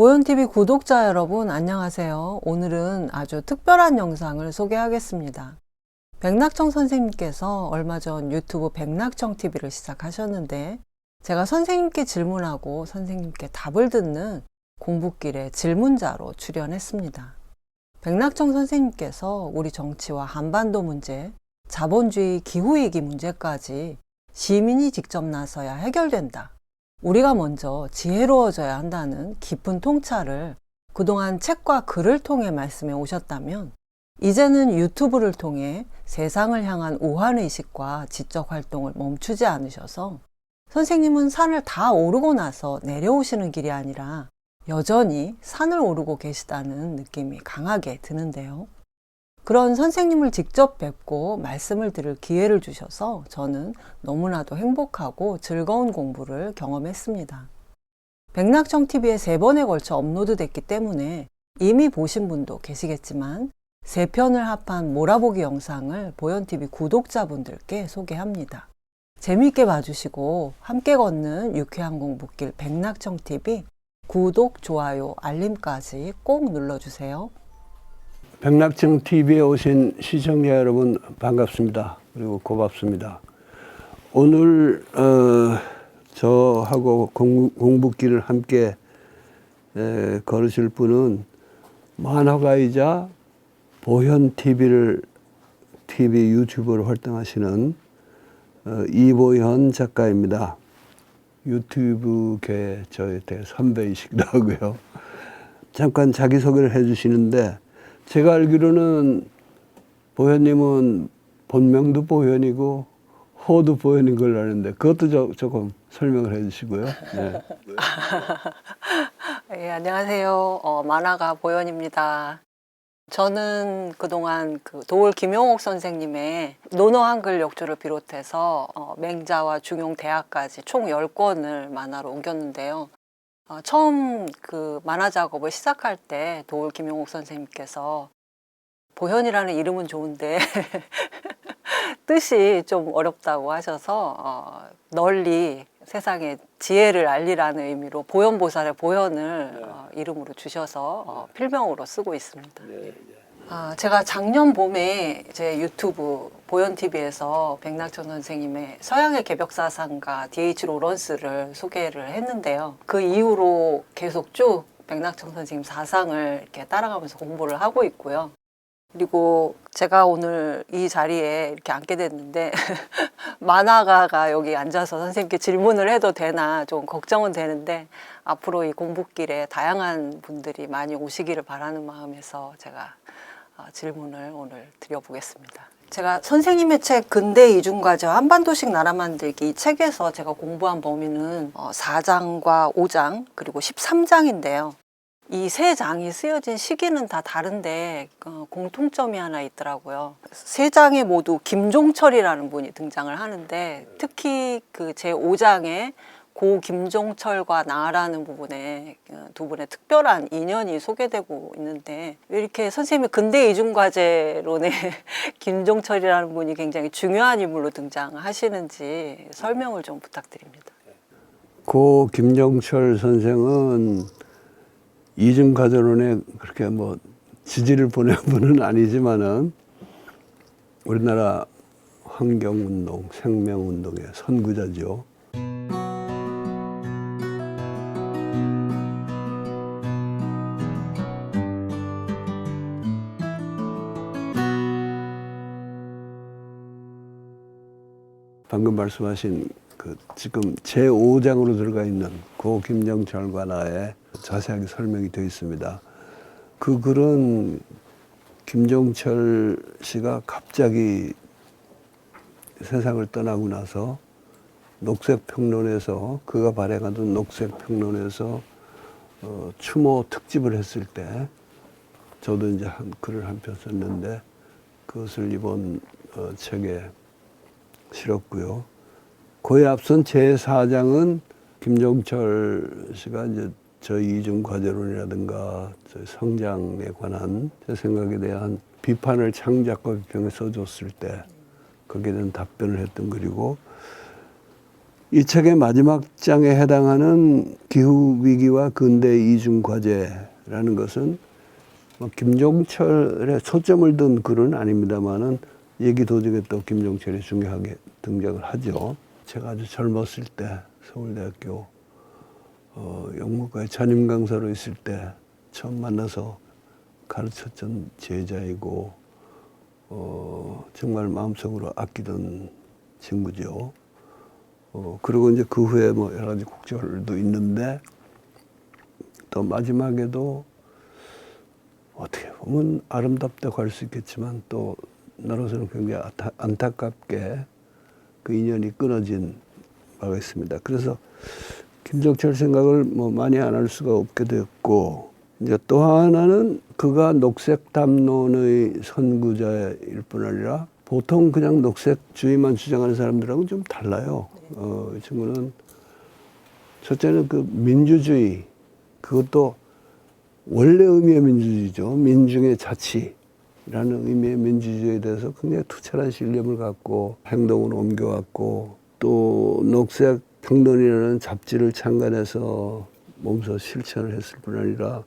보현TV 구독자 여러분 안녕하세요. 오늘은 아주 특별한 영상을 소개하겠습니다. 백낙청 선생님께서 얼마 전 유튜브 백낙청TV를 시작하셨는데 제가 선생님께 질문하고 선생님께 답을 듣는 공부길의 질문자로 출연했습니다. 백낙청 선생님께서 우리 정치와 한반도 문제, 자본주의 기후위기 문제까지 시민이 직접 나서야 해결된다. 우리가 먼저 지혜로워져야 한다는 깊은 통찰을 그동안 책과 글을 통해 말씀해 오셨다면 이제는 유튜브를 통해 세상을 향한 우환의식과 지적 활동을 멈추지 않으셔서 선생님은 산을 다 오르고 나서 내려오시는 길이 아니라 여전히 산을 오르고 계시다는 느낌이 강하게 드는데요. 그런 선생님을 직접 뵙고 말씀을 들을 기회를 주셔서 저는 너무나도 행복하고 즐거운 공부를 경험했습니다. 백낙청TV에 3번에 걸쳐 업로드 됐기 때문에 이미 보신 분도 계시겠지만 3편을 합한 몰아보기 영상을 보현TV 구독자분들께 소개합니다. 재미있게 봐주시고 함께 걷는 유쾌한 공부길 백낙청TV 구독, 좋아요, 알림까지 꼭 눌러주세요. 백낙청TV에 오신 시청자 여러분 반갑습니다. 그리고 고맙습니다. 오늘 저하고 공부길을 함께 걸으실 분은 만화가이자 보현TV 유튜버로 활동하시는 이보현 작가입니다. 유튜브계 저의 선배이시기도 하고요. 잠깐 자기소개를 해주시는데 제가 알기로는 보현님은 본명도 보현이고 호도 보현인 걸로 아는데 그것도 조금 설명을 해주시고요. 네. 네, 안녕하세요. 만화가 보현입니다. 저는 그동안 도올 김용옥 선생님의 논어 한글 역주를 비롯해서 맹자와 중용 대학까지 총 10권을 만화로 옮겼는데요. 처음 만화 작업을 시작할 때 도올 김용옥 선생님께서 보현이라는 이름은 좋은데 뜻이 좀 어렵다고 하셔서 널리 세상에 지혜를 알리라는 의미로 보현보살의 보현을 이름으로 주셔서 필명으로 쓰고 있습니다. 제가 작년 봄에 제 유튜브 보현TV에서 백낙청 선생님의 서양의 개벽사상가 D.H. 로런스를 소개를 했는데요. 그 이후로 계속 쭉 백낙청 선생님 사상을 이렇게 따라가면서 공부를 하고 있고요. 그리고 제가 오늘 이 자리에 이렇게 앉게 됐는데 만화가가 여기 앉아서 선생님께 질문을 해도 되나 좀 걱정은 되는데 앞으로 이 공부길에 다양한 분들이 많이 오시기를 바라는 마음에서 제가 질문을 오늘 드려보겠습니다. 제가 선생님의 책 근대 이중과제와 한반도식 나라 만들기 이 책에서 제가 공부한 범위는 4장과 5장 그리고 13장인데요. 이 3장이 쓰여진 시기는 다 다른데 공통점이 하나 있더라고요. 3장에 모두 김종철이라는 분이 등장을 하는데 특히 제 5장에 고 김종철과 나라는 부분에 두 분의 특별한 인연이 소개되고 있는데 왜 이렇게 선생님의 근대 이중과제론에 김종철이라는 분이 굉장히 중요한 인물로 등장하시는지 설명을 좀 부탁드립니다. 고 김종철 선생은 이중과제론에 그렇게 지지를 보낸 분은 아니지만은 우리나라 환경운동, 생명운동의 선구자죠. 방금 말씀하신 지금 제5장으로 들어가 있는 고 김종철과 나의 자세하게 설명이 되어 있습니다. 그 글은 김종철 씨가 갑자기 세상을 떠나고 나서 녹색평론에서 그가 발행하던 녹색평론에서 추모 특집을 했을 때 저도 이제 글을 한 편 썼는데 그것을 이번 책에 실었고요. 그에 앞선 제4장은 김종철 씨가 이제 저희 이중과제론이라든가 저희 성장에 관한 제 생각에 대한 비판을 창작과 비평에 써줬을 때 거기에 대한 답변을 했던 글이고 이 책의 마지막 장에 해당하는 기후위기와 근대 이중과제라는 것은 김종철의 초점을 둔 글은 아닙니다만은 얘기 도중에 또 김종철이 중요하게 등장을 하죠. 제가 아주 젊었을 때 서울대학교 영문과의 전임 강사로 있을 때 처음 만나서 가르쳤던 제자이고 정말 마음속으로 아끼던 친구죠. 그리고 이제 그 후에 뭐 여러 가지 곡절도 있는데 또 마지막에도 어떻게 보면 아름답다고 할 수 있겠지만 또 나로서는 굉장히 안타깝게 그 인연이 끊어진 바가 있습니다. 그래서 김종철 생각을 뭐 많이 안 할 수가 없게 됐고, 이제 또 하나는 그가 녹색 담론의 선구자일 뿐 아니라 보통 그냥 녹색주의만 주장하는 사람들하고는 좀 달라요. 이 친구는 첫째는 그 민주주의, 그것도 원래 의미의 민주주의죠. 민중의 자치라는 의미의 민주주의에 대해서 굉장히 투철한 신념을 갖고 행동을 옮겨왔고, 또 녹색 평론이라는 잡지를 창간해서 몸소 실천을 했을 뿐 아니라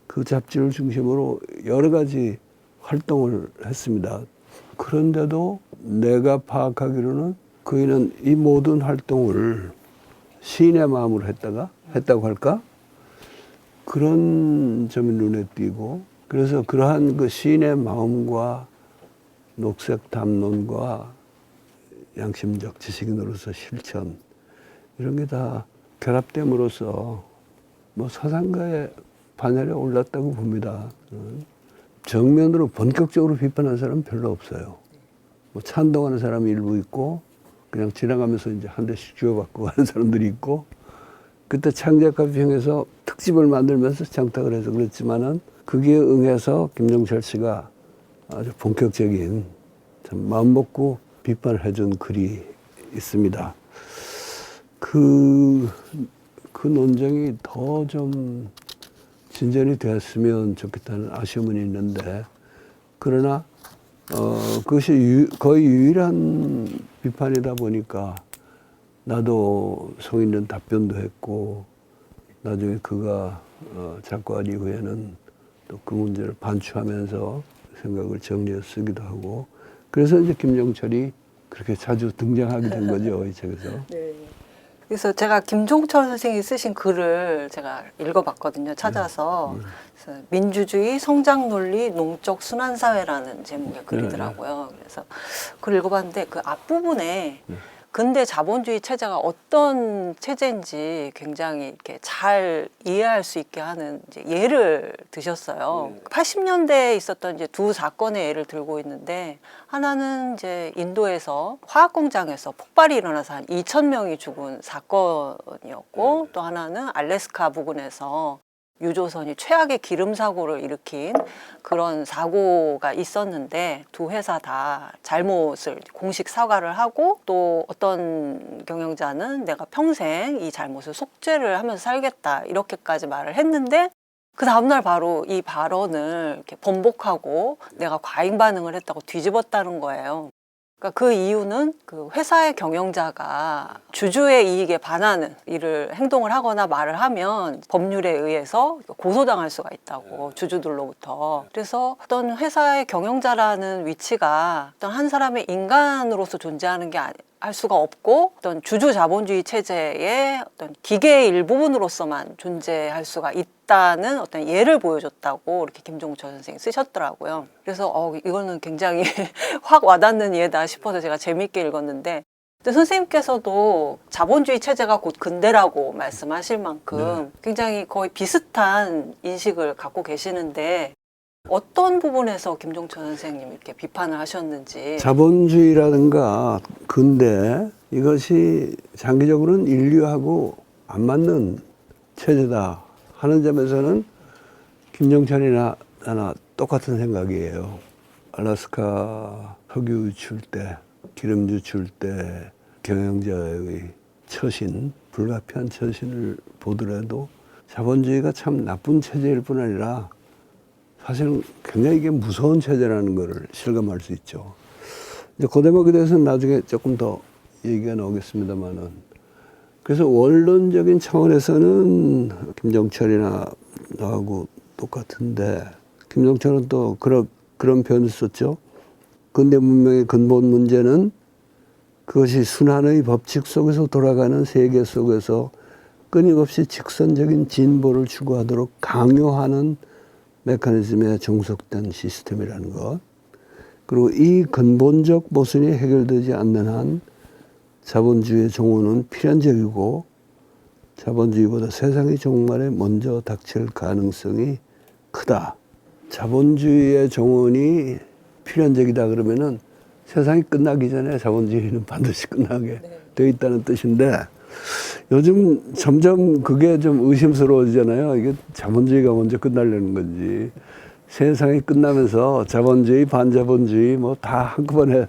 그 잡지를 중심으로 여러 가지 활동을 했습니다. 그런데도 내가 파악하기로는 그이는 이 모든 활동을 시인의 마음으로 했다고 할까? 그런 점이 눈에 띄고, 그래서 그러한 그 시인의 마음과 녹색 담론과 양심적 지식인으로서 실천, 이런 게 다 결합됨으로써 뭐 서상가의 반열에 올랐다고 봅니다. 정면으로 본격적으로 비판한 사람은 별로 없어요. 뭐 찬동하는 사람이 일부 있고, 그냥 지나가면서 이제 한 대씩 주워받고 가는 사람들이 있고, 그때 창작가평에서 특집을 만들면서 장탁을 해서 그랬지만은 거기에 응해서 김종철 씨가 아주 본격적인 참 마음 먹고 비판을 해준 글이 있습니다. 그 논쟁이 더 좀 진전이 되었으면 좋겠다는 아쉬움은 있는데, 그러나 그것이 거의 유일한 비판이다 보니까 나도 성 있는 답변도 했고, 나중에 그가 작고한 이후에는 또 그 문제를 반추하면서 생각을 정리해 쓰기도 하고, 그래서 이제 김종철이 그렇게 자주 등장하게 된 거죠, 이 책에서. 네. 그래서 제가 김종철 선생님이 쓰신 글을 제가 읽어봤거든요. 찾아서. 그래서 민주주의, 성장논리, 농적 순환사회라는 제목의 글이더라고요. 그래서 그걸 읽어봤는데 그 앞부분에 근대 자본주의 체제가 어떤 체제인지 굉장히 이렇게 잘 이해할 수 있게 하는 이제 예를 드셨어요. 80년대에 있었던 이제 두 사건의 예를 들고 있는데, 하나는 이제 인도에서 화학 공장에서 폭발이 일어나서 한 2,000명이 죽은 사건이었고, 또 하나는 알래스카 부근에서 유조선이 최악의 기름 사고를 일으킨 그런 사고가 있었는데, 두 회사 다 잘못을 공식 사과를 하고, 또 어떤 경영자는 내가 평생 이 잘못을 속죄를 하면서 살겠다 이렇게까지 말을 했는데, 그 다음날 바로 이 발언을 이렇게 번복하고 내가 과잉 반응을 했다고 뒤집었다는 거예요. 그러니까 그 이유는 그 회사의 경영자가 주주의 이익에 반하는 행동을 하거나 말을 하면 법률에 의해서 고소당할 수가 있다고, 주주들로부터. 그래서 어떤 회사의 경영자라는 위치가 어떤 한 사람의 인간으로서 존재하는 게 할 수가 없고, 어떤 주주 자본주의 체제의 어떤 기계의 일부분으로서만 존재할 수가 있다는 어떤 예를 보여줬다고 이렇게 김종철 선생님이 쓰셨더라고요. 그래서 이거는 굉장히 확 와닿는 예다 싶어서 제가 재미있게 읽었는데, 근데 선생님께서도 자본주의 체제가 곧 근대라고 말씀하실 만큼 굉장히 거의 비슷한 인식을 갖고 계시는데, 어떤 부분에서 김종철 선생님 이렇게 비판을 하셨는지. 자본주의라든가 근대, 이것이 장기적으로는 인류하고 안 맞는 체제다 하는 점에서는 김종철이나 나나 똑같은 생각이에요. 알래스카 석유 유출 때, 기름 유출 때 경영자의 처신, 불가피한 처신을 보더라도 자본주의가 참 나쁜 체제일 뿐 아니라 사실은 굉장히 이게 무서운 체제라는 것을 실감할 수 있죠. 이제 그 대목에 대해서는 나중에 조금 더 얘기가 나오겠습니다만은, 그래서 원론적인 차원에서는 김정철이나 나하고 똑같은데 김정철은 또 그런 표현을 썼죠. 근대 문명의 근본 문제는 그것이 순환의 법칙 속에서 돌아가는 세계 속에서 끊임없이 직선적인 진보를 추구하도록 강요하는 메커니즘에 종속된 시스템이라는 것. 그리고 이 근본적 모순이 해결되지 않는 한 자본주의의 종언은 필연적이고 자본주의보다 세상의 종말에 먼저 닥칠 가능성이 크다. 자본주의의 종언이 필연적이다 그러면은 세상이 끝나기 전에 자본주의는 반드시 끝나게 되어 있다는 뜻인데 요즘 점점 그게 좀 의심스러워지잖아요. 이게 자본주의가 먼저 끝나려는 건지 세상이 끝나면서 자본주의, 반자본주의 뭐 다 한꺼번에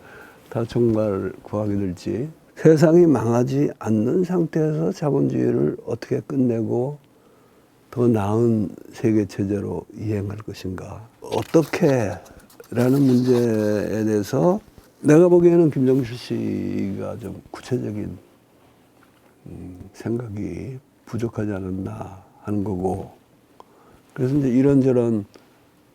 다 종말 구하게 될지 세상이 망하지 않는 상태에서 자본주의를 어떻게 끝내고 더 나은 세계체제로 이행할 것인가. 어떻게 라는 문제에 대해서 내가 보기에는 김정철 씨가 좀 구체적인 생각이 부족하지 않았나 하는 거고 그래서 이제 이런저런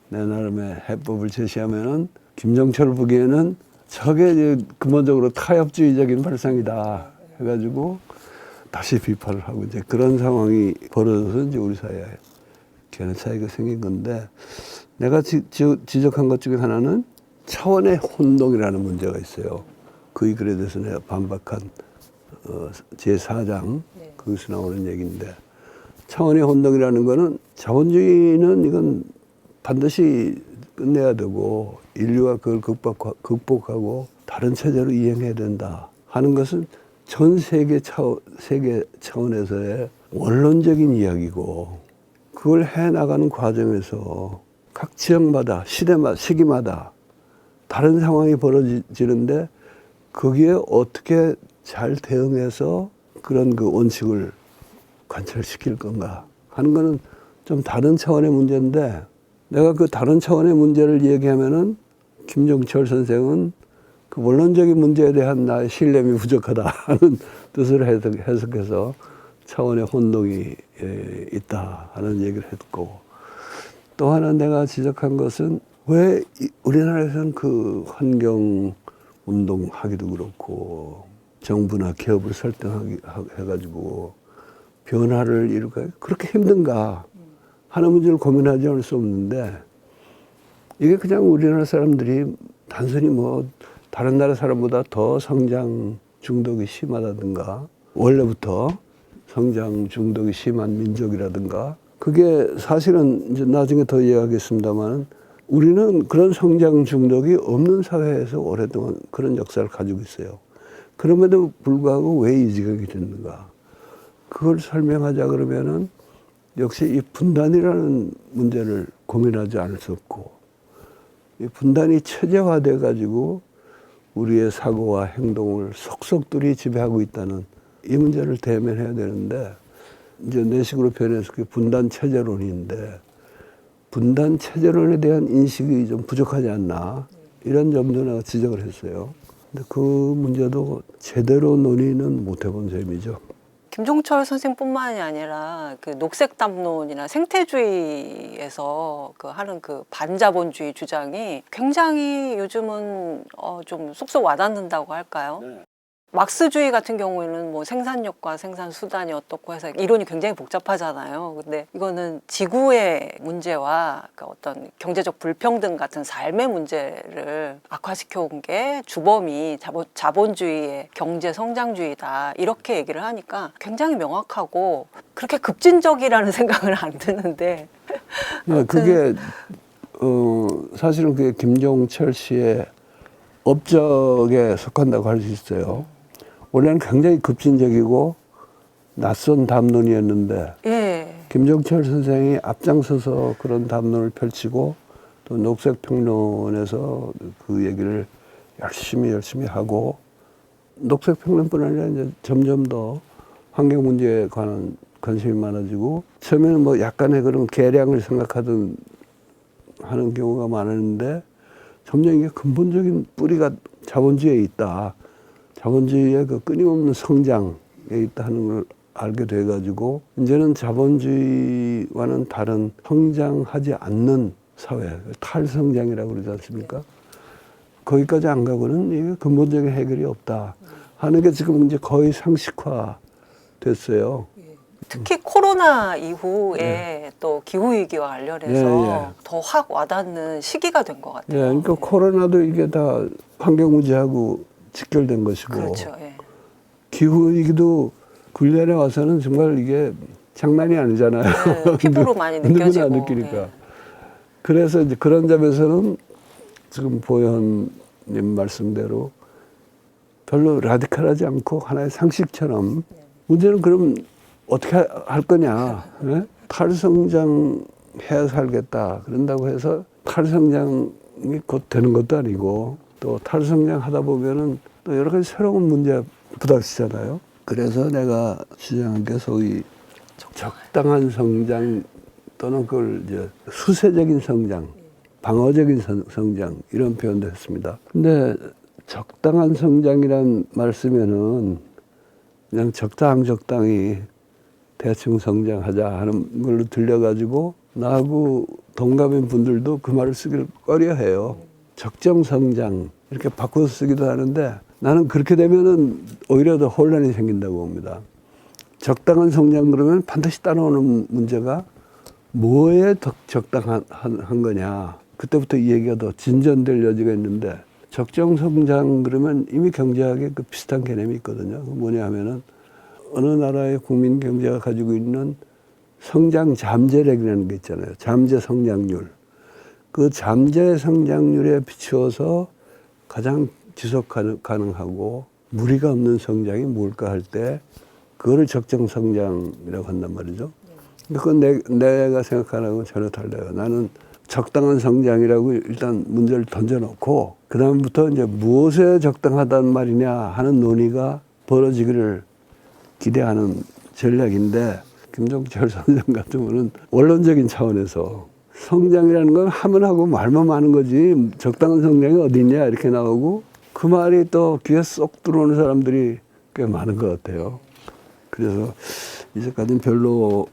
내 나름의 해법을 제시하면은 김정철을 보기에는 저게 이제 근본적으로 타협주의적인 발상이다 해가지고 다시 비판을 하고 이제 그런 상황이 벌어져서 이제 우리 사이에 견해 차이가 생긴 건데 내가 지적한 것 중에 하나는 차원의 혼동이라는 문제가 있어요. 그 글에 대해서 내가 반박한 제4장 거기서 나오는 얘기인데 차원의 혼동이라는 거는 자본주의는 이건 반드시 끝내야 되고 인류가 그걸 극복하고 다른 체제로 이행해야 된다 하는 것은 전 세계 차원에서의 원론적인 이야기고 그걸 해나가는 과정에서 각 지역마다 시기마다 다른 상황이 벌어지는데 거기에 어떻게 잘 대응해서 그런 그 원칙을 관철시킬 건가 하는 거는 좀 다른 차원의 문제인데 내가 그 다른 차원의 문제를 얘기하면은 김정철 선생은 그 원론적인 문제에 대한 나의 신뢰감이 부족하다 하는 뜻을 해석해서 차원의 혼동이 있다 하는 얘기를 했고 또 하나 내가 지적한 것은 왜 우리나라에서는 그 환경 운동하기도 그렇고 정부나 기업을 설득해가지고 변화를 이룰까 그렇게 힘든가 하는 문제를 고민하지 않을 수 없는데 이게 그냥 우리나라 사람들이 단순히 뭐 다른 나라 사람보다 더 성장 중독이 심하다든가 원래부터 성장 중독이 심한 민족이라든가 그게 사실은 이제 나중에 더 이야기하겠습니다만 우리는 그런 성장 중독이 없는 사회에서 오랫동안 그런 역사를 가지고 있어요. 그럼에도 불구하고 왜 이 지경이 됐는가? 그걸 설명하자 그러면은 역시 이 분단이라는 문제를 고민하지 않을 수 없고 이 분단이 체제화돼 가지고 우리의 사고와 행동을 속속들이 지배하고 있다는 이 문제를 대면해야 되는데 이제 내 식으로 표현해서 그게 분단 체제론인데 분단 체제론에 대한 인식이 좀 부족하지 않나 이런 점도 내가 지적을 했어요. 근데 그 문제도 제대로 논의는 못 해본 셈이죠. 김종철 선생뿐만이 아니라 그 녹색 담론이나 생태주의에서 그 하는 그 반자본주의 주장이 굉장히 요즘은 좀 쏙쏙 와닿는다고 할까요? 네. 막스주의 같은 경우에는 뭐 생산력과 생산 수단이 어떻고 해서 이론이 굉장히 복잡하잖아요. 근데 이거는 지구의 문제와 그 어떤 경제적 불평등 같은 삶의 문제를 악화시켜 온 게 주범이 자본주의의 경제 성장주의다. 이렇게 얘기를 하니까 굉장히 명확하고 그렇게 급진적이라는 생각은 안 드는데. 네, 그게 사실은 그게 김종철 씨의 업적에 속한다고 할 수 있어요. 원래는 굉장히 급진적이고 낯선 담론이었는데 예. 김종철 선생이 앞장서서 그런 담론을 펼치고 또 녹색평론에서 그 얘기를 열심히 하고 녹색평론뿐 아니라 이제 점점 더 환경 문제에 관한 관심이 많아지고 처음에는 뭐 약간의 그런 계량을 생각하던 하는 경우가 많았는데 점점 이게 근본적인 뿌리가 자본주의에 있다. 자본주의의 그 끊임없는 성장, 있다 하는 걸 알게 돼가지고 이제는 자본주의와는 다른 성장하지 않는 사회, 탈성장이라고 그러지 않습니까? 거기까지 안 가고는 이게 근본적인 해결이 없다 하는 게 지금 이제 거의 상식화 됐어요. 특히 코로나 이후에 또 기후위기와 관련해서 더 확 와닿는 시기가 된 것 같아요. 그러니까 코로나도 이게 다 환경문제하고 직결된 것이고 그렇죠. 기후위기도 군련에 와서는 정말 이게 장난이 아니잖아요. 피부로 많이 느껴지고. 누구나 느끼니까. 그래서 이제 그런 점에서는 지금 보현님 말씀대로 별로 라디칼하지 않고 하나의 상식처럼 문제는 그럼 어떻게 할 거냐. 탈성장해야 살겠다. 그런다고 해서 탈성장이 곧 되는 것도 아니고 또 탈성장 하다 보면은 또 여러 가지 새로운 문제가 부닥치잖아요. 그래서 내가 시장한 게 소위 적당한 성장 또는 그걸 이제 수세적인 성장, 방어적인 성장 이런 표현도 했습니다. 근데 적당한 성장이란 말 쓰면은 그냥 적당히 대충 성장하자 하는 걸로 들려가지고 나하고 동갑인 분들도 그 말을 쓰기를 꺼려해요. 적정 성장 이렇게 바꿔서 쓰기도 하는데 나는 그렇게 되면은 오히려 더 혼란이 생긴다고 봅니다. 적당한 성장 그러면 반드시 따라오는 문제가 뭐에 적당한 거냐. 그때부터 이 얘기가 더 진전될 여지가 있는데 적정 성장 그러면 이미 경제학에 그 비슷한 개념이 있거든요. 뭐냐 하면은 어느 나라의 국민 경제가 가지고 있는 성장 잠재력이라는 게 있잖아요. 잠재 성장률. 그 잠재 성장률에 비추어서 가장 지속 가능하고 무리가 없는 성장이 뭘까 할 때 그거를 적정 성장이라고 한단 말이죠. 그건 내가 생각하는 건 전혀 달라요. 나는 적당한 성장이라고 일단 문제를 던져놓고 그 다음부터 이제 무엇에 적당하단 말이냐 하는 논의가 벌어지기를 기대하는 전략인데 김종철 선생 같은 경우는 원론적인 차원에서 성장이라는 건 하면 하고 말만 하는 거지 적당한 성장이 어디 있냐 이렇게 나오고 그 말이 또 귀에 쏙 들어오는 사람들이 꽤 많은 것 같아요. 그래서 이제까지는 별로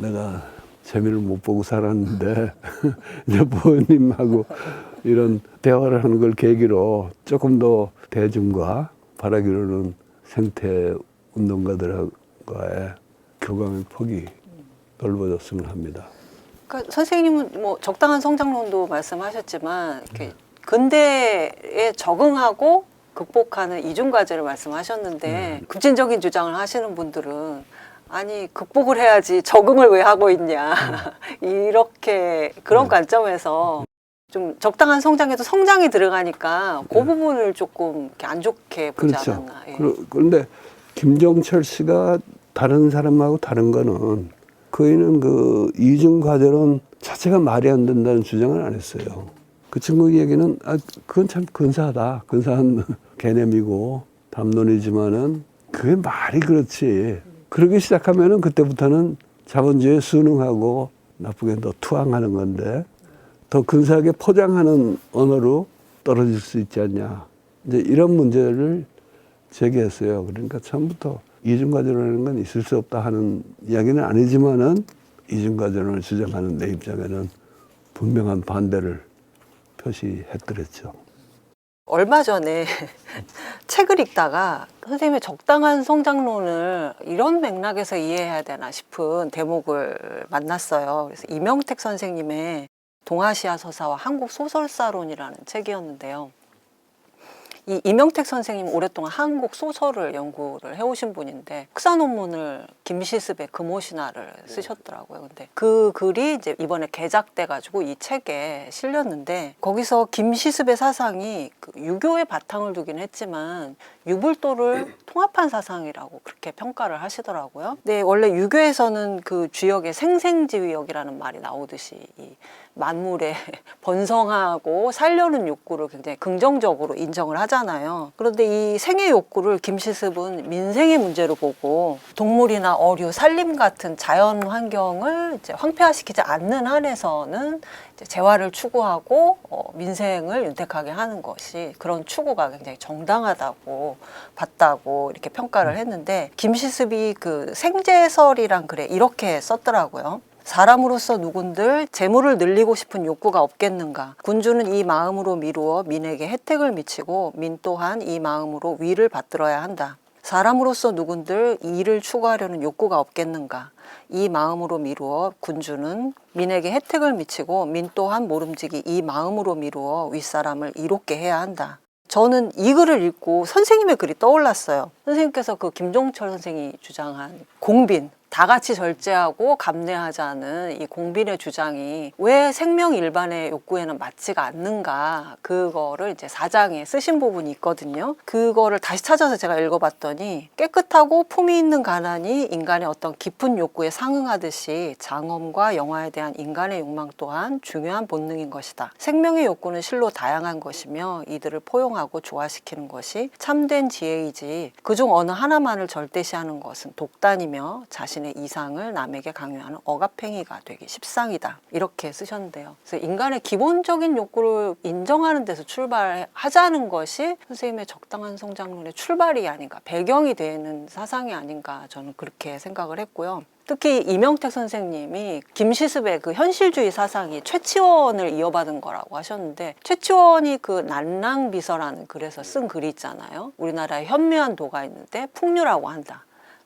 내가 재미를 못 보고 살았는데 이제 부모님하고 이런 대화를 하는 걸 계기로 조금 더 대중과 바라기로는 생태 운동가들과의 교감의 폭이 넓어졌으면 합니다. 그러니까 선생님은 뭐 적당한 성장론도 말씀하셨지만 이렇게 근대에 적응하고 극복하는 이중과제를 말씀하셨는데 급진적인 주장을 하시는 분들은 아니 극복을 해야지 적응을 왜 하고 있냐 이렇게 그런 관점에서 좀 적당한 성장에도 성장이 들어가니까 그 부분을 조금 이렇게 안 좋게 보지 그렇죠. 않았나. 그런데 김종철 씨가 다른 사람하고 다른 거는 그이는 그 이중과제론 자체가 말이 안 된다는 주장을 안 했어요. 그 친구 얘기는 그건 참 근사하다. 근사한 개념이고 담론이지만은 그게 말이 그렇지. 그러기 시작하면은 그때부터는 자본주의에 순응하고 나쁘게 더 투항하는 건데 더 근사하게 포장하는 언어로 떨어질 수 있지 않냐. 이제 이런 문제를 제기했어요. 그러니까 처음부터 이중과제론이라는 건 있을 수 없다 하는 이야기는 아니지만은 이중과제론을 주장하는 내 입장에는 분명한 반대를 표시했더랬죠. 얼마 전에 책을 읽다가 선생님의 적당한 성장론을 이런 맥락에서 이해해야 되나 싶은 대목을 만났어요. 그래서 이명택 선생님의 동아시아 서사와 한국 소설사론이라는 책이었는데요. 이 이명택 선생님 오랫동안 한국 소설을 연구를 해오신 분인데 석사 논문을 김시습의 금오신화를 쓰셨더라고요. 근데 그 글이 이제 이번에 개작돼 가지고 이 책에 실렸는데 거기서 김시습의 사상이 그 유교의 바탕을 두긴 했지만 유불도를 통합한 사상이라고 그렇게 평가를 하시더라고요. 근데 원래 유교에서는 그 주역의 생생지위역이라는 말이 나오듯이 이 만물의 번성하고 살려는 욕구를 굉장히 긍정적으로 인정을 하잖아요. 하잖아요. 그런데 이 생애 욕구를 김시습은 민생의 문제로 보고 동물이나 어류, 산림 같은 자연 환경을 이제 황폐화시키지 않는 한에서는 이제 재화를 추구하고 민생을 윤택하게 하는 것이 그런 추구가 굉장히 정당하다고 봤다고 이렇게 평가를 했는데 김시습이 그 생제설이란 글에 이렇게 썼더라고요. 사람으로서 누군들 재물을 늘리고 싶은 욕구가 없겠는가. 군주는 이 마음으로 미루어 민에게 혜택을 미치고 민 또한 이 마음으로 위를 받들어야 한다. 사람으로서 누군들 이를 추구하려는 욕구가 없겠는가. 이 마음으로 미루어 군주는 민에게 혜택을 미치고 민 또한 모름지기 이 마음으로 미루어 윗사람을 이롭게 해야 한다. 저는 이 글을 읽고 선생님의 글이 떠올랐어요. 선생님께서 그 김종철 선생이 주장한 공빈, 다 같이 절제하고 감내하자는 이 공빈의 주장이 왜 생명 일반의 욕구에는 맞지가 않는가, 그거를 이제 4장에 쓰신 부분이 있거든요. 그거를 다시 찾아서 제가 읽어봤더니 깨끗하고 품위 있는 가난이 인간의 어떤 깊은 욕구에 상응하듯이 장엄과 영화에 대한 인간의 욕망 또한 중요한 본능인 것이다. 생명의 욕구는 실로 다양한 것이며 이들을 포용하고 조화시키는 것이 참된 지혜이지 그중 어느 하나만을 절대시하는 것은 독단이며 자신의 이상을 남에게 강요하는 억압행위가 되기 십상이다. 이렇게 쓰셨는데요. 그래서 인간의 기본적인 욕구를 인정하는 데서 출발하자는 것이 선생님의 적당한 성장론의 출발이 아닌가, 배경이 되는 사상이 아닌가, 저는 그렇게 생각을 했고요. 특히 이명택 선생님이 김시습의 그 현실주의 사상이 최치원을 이어받은 거라고 하셨는데, 최치원이 그 난랑비서라는 글에서 쓴 글이 있잖아요. 우리나라에 현묘한 도가 있는데 풍류라고 한다.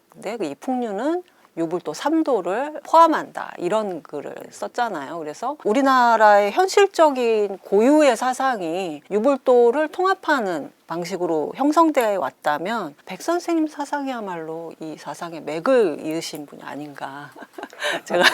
근데 이 풍류는 유불도 3도를 포함한다, 이런 글을 썼잖아요. 그래서 우리나라의 현실적인 고유의 사상이 유불도를 통합하는 방식으로 형성되어 왔다면 백 선생님 사상이야말로 이 사상의 맥을 이으신 분이 아닌가 제가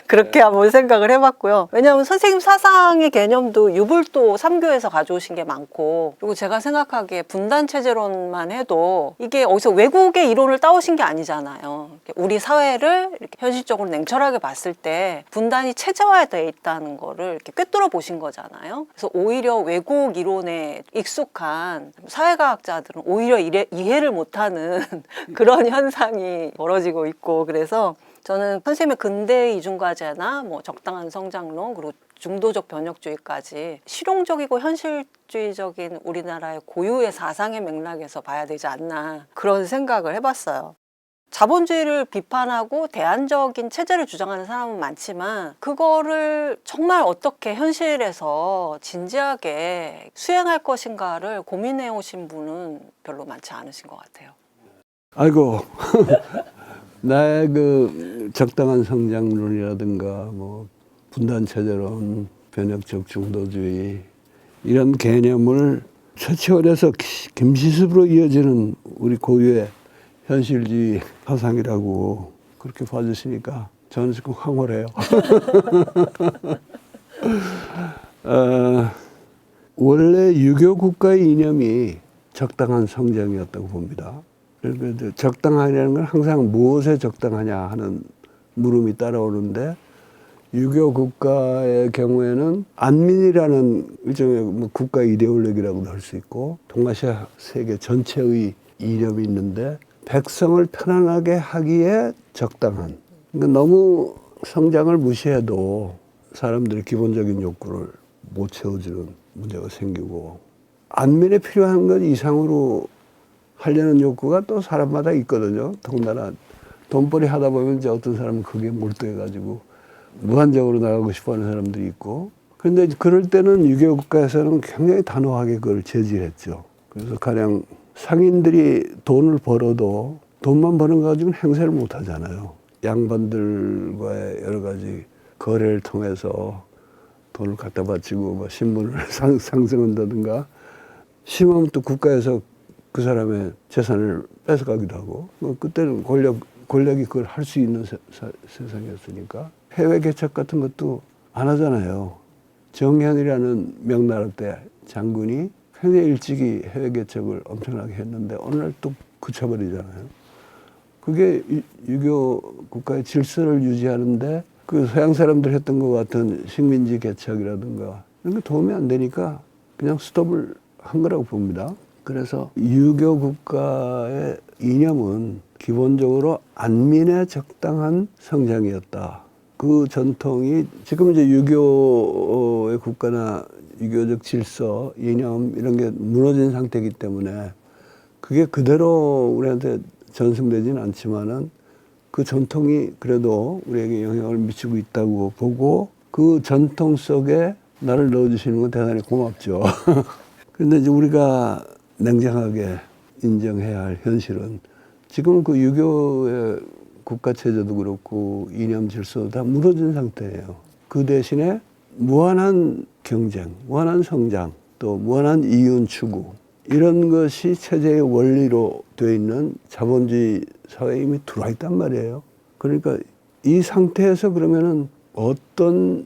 그렇게 한번 생각을 해봤고요. 왜냐하면 선생님 사상의 개념도 유불도 3교에서 가져오신 게 많고, 그리고 제가 생각하기에 분단체제론만 해도 이게 어디서 외국의 이론을 따오신 게 아니잖아요. 우리 사회를 이렇게 현실적으로 냉철하게 봤을 때 분단이 체제화되어 있다는 거를 이렇게 꿰뚫어 보신 거잖아요. 그래서 오히려 외국 이론에 익숙한 사회과학자들은 오히려 이해를 못하는 그런 현상이 벌어지고 있고, 그래서 저는 선생님의 근대 이중과제나 뭐 적당한 성장론, 그리고 중도적 변혁주의까지 실용적이고 현실주의적인 우리나라의 고유의 사상의 맥락에서 봐야 되지 않나, 그런 생각을 해봤어요. 자본주의를 비판하고 대안적인 체제를 주장하는 사람은 많지만 그거를 정말 어떻게 현실에서 진지하게 수행할 것인가를 고민해 오신 분은 별로 많지 않으신 것 같아요. 아이고 나의 그 적당한 성장론이라든가 뭐 분단체제론, 변혁적 중도주의, 이런 개념을 최치원에서 김시습으로 이어지는 우리 고유의 현실주의 사상이라고 그렇게 봐주시니까 저는 지금 황홀해요. 원래 유교 국가의 이념이 적당한 성장이었다고 봅니다. 그러니까 적당하냐는 건 항상 무엇에 적당하냐 하는 물음이 따라오는데, 유교 국가의 경우에는 안민이라는 일종의 뭐 국가 이데올로기라고도 할 수 있고 동아시아 세계 전체의 이념이 있는데, 백성을 편안하게 하기에 적당한, 그러니까 너무 성장을 무시해도 사람들의 기본적인 욕구를 못 채워주는 문제가 생기고, 안민에 필요한 것 이상으로 하려는 욕구가 또 사람마다 있거든요. 더군다나 돈벌이 하다 보면 이제 어떤 사람은 그게 몰두해가지고 무한적으로 나가고 싶어하는 사람들이 있고, 그런데 그럴 때는 유교 국가에서는 굉장히 단호하게 그걸 제지했죠. 그래서 가령 상인들이 돈을 벌어도 돈만 버는 거 가지고는 행세를 못 하잖아요. 양반들과의 여러 가지 거래를 통해서 돈을 갖다 바치고 뭐 신분을 상승한다든가, 심하면 또 국가에서 그 사람의 재산을 뺏어가기도 하고, 그때는 권력이 그걸 할 수 있는 세상이었으니까 해외 개척 같은 것도 안 하잖아요. 정현이라는 명나라 때 장군이 굉장히 일찍이 해외 개척을 엄청나게 했는데 어느 날 또 그쳐버리잖아요. 그게 유교 국가의 질서를 유지하는데 그 서양 사람들 했던 것 같은 식민지 개척이라든가 이런 게 도움이 안 되니까 그냥 스톱을 한 거라고 봅니다. 그래서 유교 국가의 이념은 기본적으로 안민의 적당한 성장이었다. 그 전통이 지금 이제 유교의 국가나 유교적 질서, 이념 이런 게 무너진 상태이기 때문에 그게 그대로 우리한테 전승되지는 않지만은 그 전통이 그래도 우리에게 영향을 미치고 있다고 보고 그 전통 속에 나를 넣어주시는 건 대단히 고맙죠. 그런데 이제 우리가 냉정하게 인정해야 할 현실은 지금 그 유교의 국가체제도 그렇고 이념 질서도 다 무너진 상태예요. 그 대신에 무한한 경쟁, 무한한 성장, 또 무한한 이윤 추구 이런 것이 체제의 원리로 되어 있는 자본주의 사회에 이미 들어와 있단 말이에요. 그러니까 이 상태에서 그러면은 어떤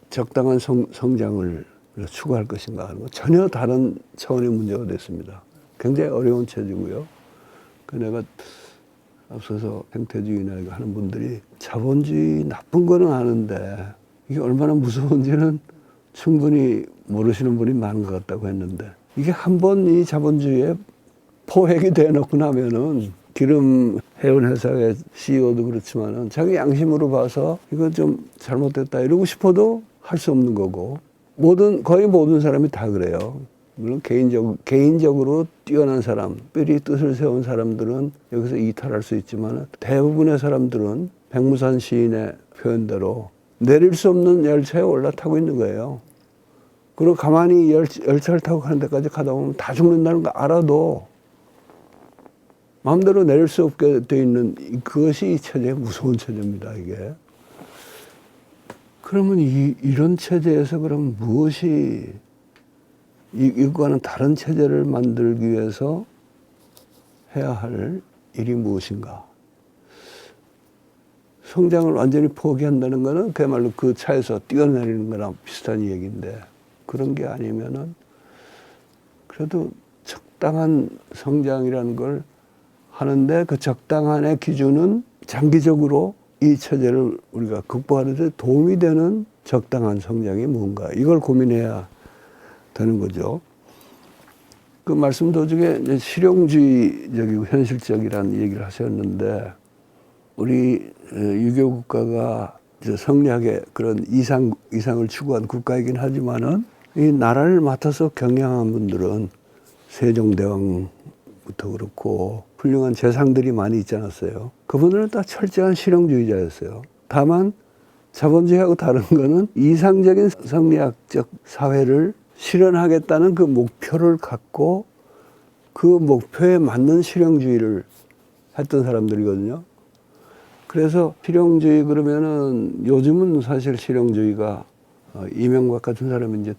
적당한 성장을 추구할 것인가 하는 건 전혀 다른 차원의 문제가 됐습니다. 굉장히 어려운 체제고요. 그 내가 앞서서 생태주의나 이거 하는 분들이 자본주의 나쁜 거는 아는데 이게 얼마나 무서운지는 충분히 모르시는 분이 많은 것 같다고 했는데 이게 한 번 이 자본주의에 포획이 되어놓고 나면은 기름 해운 회사의 CEO도 그렇지만은 자기 양심으로 봐서 이거 좀 잘못됐다 이러고 싶어도 할 수 없는 거고 거의 모든 사람이 다 그래요. 물론 개인적으로 뛰어난 사람, 뼈리 뜻을 세운 사람들은 여기서 이탈할 수 있지만 대부분의 사람들은 백무산 시인의 표현대로 내릴 수 없는 열차에 올라타고 있는 거예요. 그리고 가만히 열차를 타고 가는 데까지 가다 보면 다 죽는다는 거 알아도 마음대로 내릴 수 없게 돼 있는 그것이 이 체제의 무서운 체제입니다, 이게. 그러면 이런 체제에서 그럼 무엇이 이거와는 다른 체제를 만들기 위해서 해야 할 일이 무엇인가? 성장을 완전히 포기한다는 것은 그야말로 그 차에서 뛰어내리는 거랑 비슷한 얘기인데 그런 게 아니면은 그래도 적당한 성장이라는 걸 하는데 그 적당한의 기준은 장기적으로 이 체제를 우리가 극복하는 데 도움이 되는 적당한 성장이 뭔가 이걸 고민해야 되는 거죠. 그 말씀 도중에 이제 실용주의적이고 현실적이라는 얘기를 하셨는데 우리 유교 국가가 이제 성리학의 그런 이상을 추구한 국가이긴 하지만은 이 나라를 맡아서 경영한 분들은 세종대왕부터 그렇고 훌륭한 재상들이 많이 있지 않았어요. 그분들은 다 철저한 실용주의자였어요. 다만 자본주의하고 다른 거는 이상적인 성리학적 사회를 실현하겠다는 그 목표를 갖고 그 목표에 맞는 실용주의를 했던 사람들이거든요. 그래서 실용주의 그러면은 요즘은 사실 실용주의가 이명박 같은 사람이 이제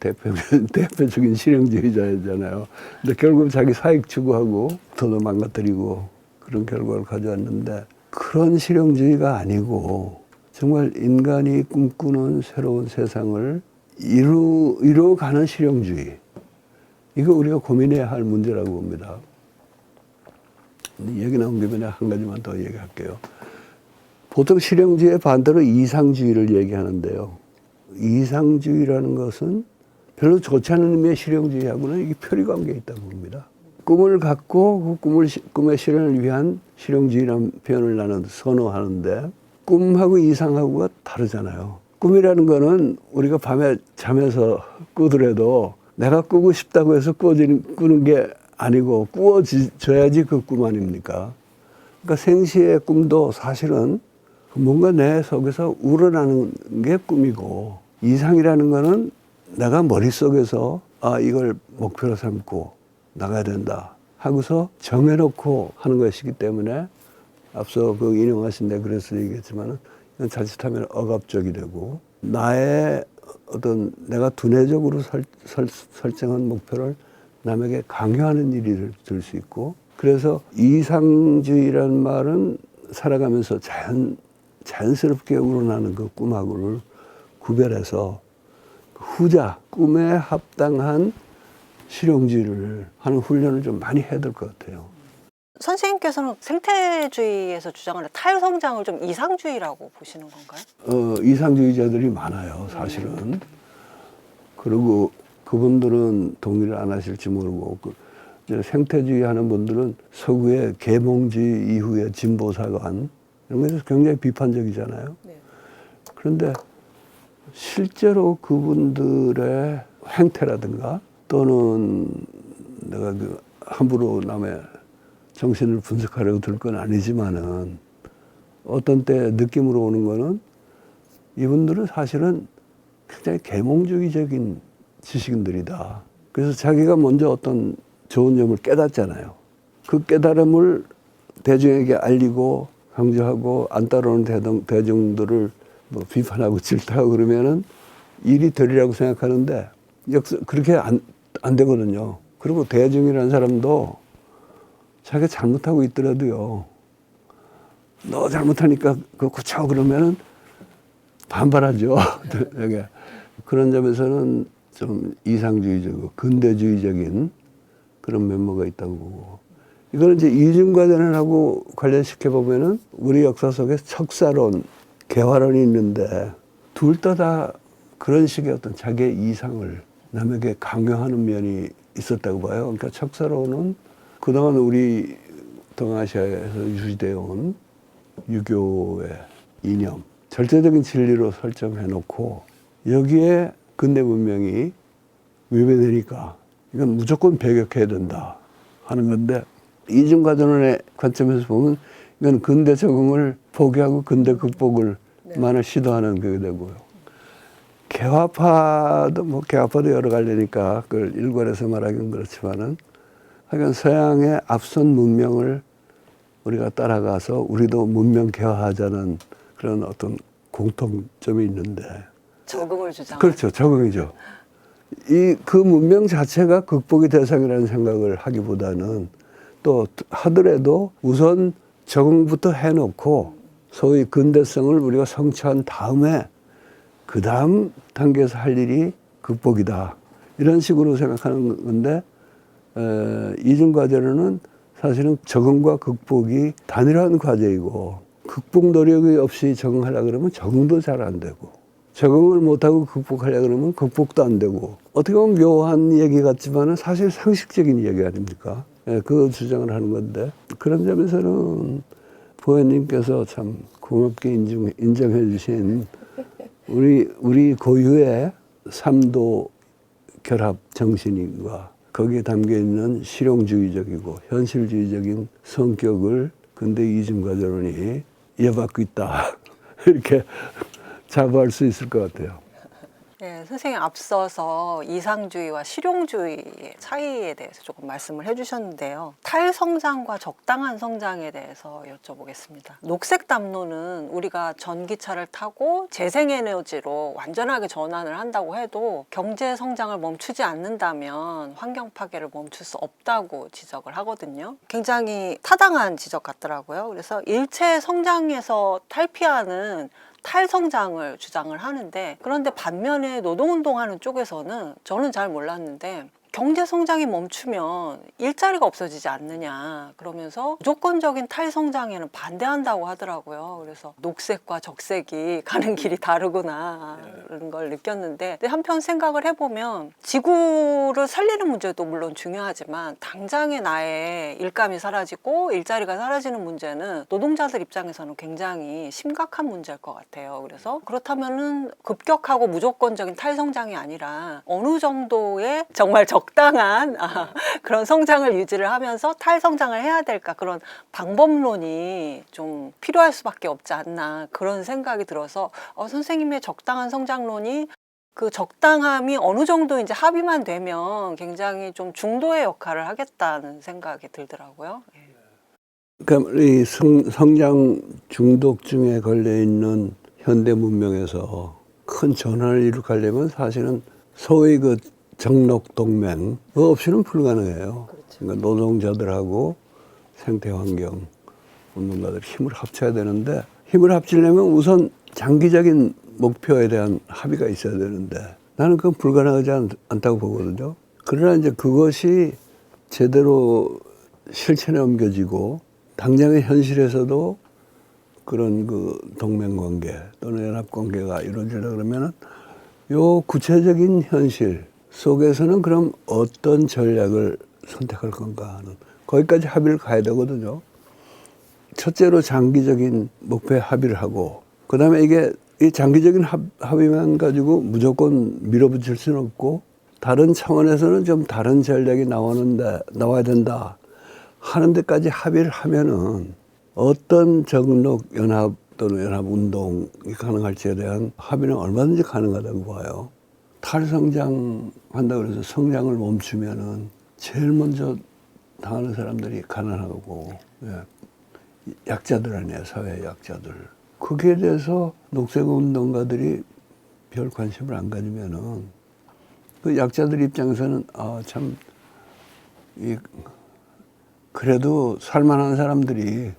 대표적인 실용주의자잖아요. 근데 결국 자기 사익 추구하고 돈을 망가뜨리고 그런 결과를 가져왔는데 그런 실용주의가 아니고 정말 인간이 꿈꾸는 새로운 세상을 이루어가는 실용주의. 이거 우리가 고민해야 할 문제라고 봅니다. 얘기 나온 김에 한 가지만 더 얘기할게요. 보통 실용주의의 반대로 이상주의를 얘기하는데요. 이상주의라는 것은 별로 좋지 않은 의미의 실용주의하고는 이게 표리관계에 있다고 봅니다. 꿈을 갖고 그 꿈의 실현을 위한 실용주의라는 표현을 나는 선호하는데 꿈하고 이상하고가 다르잖아요. 꿈이라는 거는 우리가 밤에 잠에서 꾸더라도 내가 꾸고 싶다고 해서 꾸는 게 아니고 꾸어져야지 그 꿈 아닙니까? 그러니까 생시의 꿈도 사실은 뭔가 내 속에서 우러나는 게 꿈이고 이상이라는 거는 내가 머릿속에서 이걸 목표로 삼고 나가야 된다 하고서 정해놓고 하는 것이기 때문에 앞서 그 인용하신 데 그래서 얘기했지만 자칫하면 억압적이 되고 나의 어떤 내가 두뇌적으로 설정한 목표를 남에게 강요하는 일이 될 수 있고 그래서 이상주의라는 말은 살아가면서 자연스럽게 우러나는 그 꿈하고를 구별해서 후자 꿈에 합당한 실용주의를 하는 훈련을 좀 많이 해야 될 것 같아요. 선생님께서는 생태주의에서 주장하는 탈성장을 좀 이상주의라고 보시는 건가요? 이상주의자들이 많아요, 사실은. 그리고 그분들은 동의를 안 하실지 모르고 이제 생태주의 하는 분들은 서구의 계몽주의 이후의 진보사관 이런 것에서 굉장히 비판적이잖아요. 네. 그런데 실제로 그분들의 행태라든가 또는 내가 그 함부로 남의 정신을 분석하려고 들 건 아니지만은 어떤 때 느낌으로 오는 거는 이분들은 사실은 굉장히 계몽주의적인 지식인들이다. 그래서 자기가 먼저 어떤 좋은 점을 깨닫잖아요. 그 깨달음을 대중에게 알리고 강조하고 안 따르는 대중들을 뭐 비판하고 질타하고 그러면은 일이 되리라고 생각하는데 그렇게 안 되거든요. 그리고 대중이라는 사람도 자기가 잘못하고 있더라도요. 너 잘못하니까 그거 고쳐 그러면은 반발하죠. 되게. 그런 점에서는 좀 이상주의적이고 근대주의적인 그런 면모가 있다고 보고. 이거는 이제 이중과전하고 관련시켜 보면은 우리 역사 속에 척사론, 개화론이 있는데 둘 다 그런 식의 어떤 자기의 이상을 남에게 강요하는 면이 있었다고 봐요. 그러니까 척사론은 그동안 우리 동아시아에서 유지되어 온 유교의 이념, 절대적인 진리로 설정해 놓고 여기에 근대 문명이 위배되니까 이건 무조건 배격해야 된다 하는 건데 이중과전론의 관점에서 보면 이건 근대 적응을 포기하고 근대 극복을 만을 시도하는 그게 되고요. 개화파도 여러 갈래니까 그걸 일괄해서 말하기는 그렇지만은 하여간 서양의 앞선 문명을 우리가 따라가서 우리도 문명 개화하자는 그런 어떤 공통점이 있는데 적응을 주장. 그렇죠. 적응이죠. 그 문명 자체가 극복의 대상이라는 생각을 하기보다는 또 하더라도 우선 적응부터 해놓고 소위 근대성을 우리가 성취한 다음에 그 다음 단계에서 할 일이 극복이다. 이런 식으로 생각하는 건데 이중과제로는 사실은 적응과 극복이 단일한 과제이고 극복 노력이 없이 적응하려고 그러면 적응도 잘 안 되고 적응을 못하고 극복하려고 그러면 극복도 안 되고 어떻게 보면 묘한 얘기 같지만 사실 상식적인 얘기 아닙니까? 그 주장을 하는 건데 그런 점에서는 부회님께서 참 고맙게 인정해 주신 우리 고유의 삼도 결합 정신과 거기에 담겨있는 실용주의적이고 현실주의적인 성격을 근대 이중과제론이 이어받고 있다. 이렇게 자부할 수 있을 것 같아요. 네, 선생님 앞서서 이상주의와 실용주의의 차이에 대해서 조금 말씀을 해주셨는데요. 탈성장과 적당한 성장에 대해서 여쭤보겠습니다. 녹색 담론은 우리가 전기차를 타고 재생에너지로 완전하게 전환을 한다고 해도 경제 성장을 멈추지 않는다면 환경 파괴를 멈출 수 없다고 지적을 하거든요. 굉장히 타당한 지적 같더라고요. 그래서 일체 성장에서 탈피하는 탈성장을 주장을 하는데 그런데 반면에 노동운동하는 쪽에서는 저는 잘 몰랐는데 경제성장이 멈추면 일자리가 없어지지 않느냐 그러면서 무조건적인 탈성장에는 반대한다고 하더라고요. 그래서 녹색과 적색이 가는 길이 다르구나 그런 걸 느꼈는데 한편 생각을 해보면 지구를 살리는 문제도 물론 중요하지만 당장의 나의 일감이 사라지고 일자리가 사라지는 문제는 노동자들 입장에서는 굉장히 심각한 문제일 것 같아요. 그래서 그렇다면은 급격하고 무조건적인 탈성장이 아니라 어느 정도의 정말 적당한 그런 성장을 유지를 하면서 탈성장을 해야 될까 그런 방법론이 좀 필요할 수밖에 없지 않나 그런 생각이 들어서 선생님의 적당한 성장론이 그 적당함이 어느 정도 이제 합의만 되면 굉장히 좀 중도의 역할을 하겠다는 생각이 들더라고요. 그러니까 이 성장 중독증에 걸려 있는 현대 문명에서 큰 전환을 이룩하려면 사실은 소위 그 정록동맹 그거 없이는 불가능해요. 그렇죠. 그러니까 노동자들하고 생태환경 운동가들 힘을 합쳐야 되는데 힘을 합치려면 우선 장기적인 목표에 대한 합의가 있어야 되는데 나는 그건 불가능하지 않다고 보거든요. 그러나 이제 그것이 제대로 실천에 옮겨지고 당장의 현실에서도 그런 그 동맹관계 또는 연합관계가 이루어지려 그러면은 요 구체적인 현실 속에서는 그럼 어떤 전략을 선택할 건가 하는 거기까지 합의를 가야 되거든요. 첫째로 장기적인 목표에 합의를 하고 그다음에 이게 이 장기적인 합의만 가지고 무조건 밀어붙일 수는 없고 다른 차원에서는 좀 다른 전략이 나와야 된다 하는 데까지 합의를 하면은 어떤 정록 연합 또는 연합운동이 가능할지에 대한 합의는 얼마든지 가능하다고 봐요. 탈성장한다고 해서 성장을 멈추면은 제일 먼저 당하는 사람들이 가난하고 약자들 아니에요. 사회 약자들. 거기에 대해서 녹색운동가들이 별 관심을 안 가지면은 그 약자들 입장에서는 참 그래도 살만한 사람들이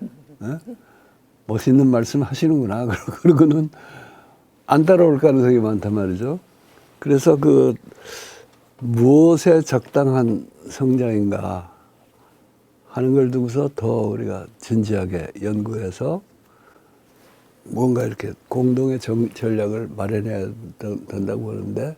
멋있는 말씀 하시는구나. 그러고는 안 따라올 가능성이 많단 말이죠. 그래서 그 무엇에 적당한 성장인가 하는 걸 두고서 더 우리가 진지하게 연구해서 뭔가 이렇게 공동의 전략을 마련해야 된다고 보는데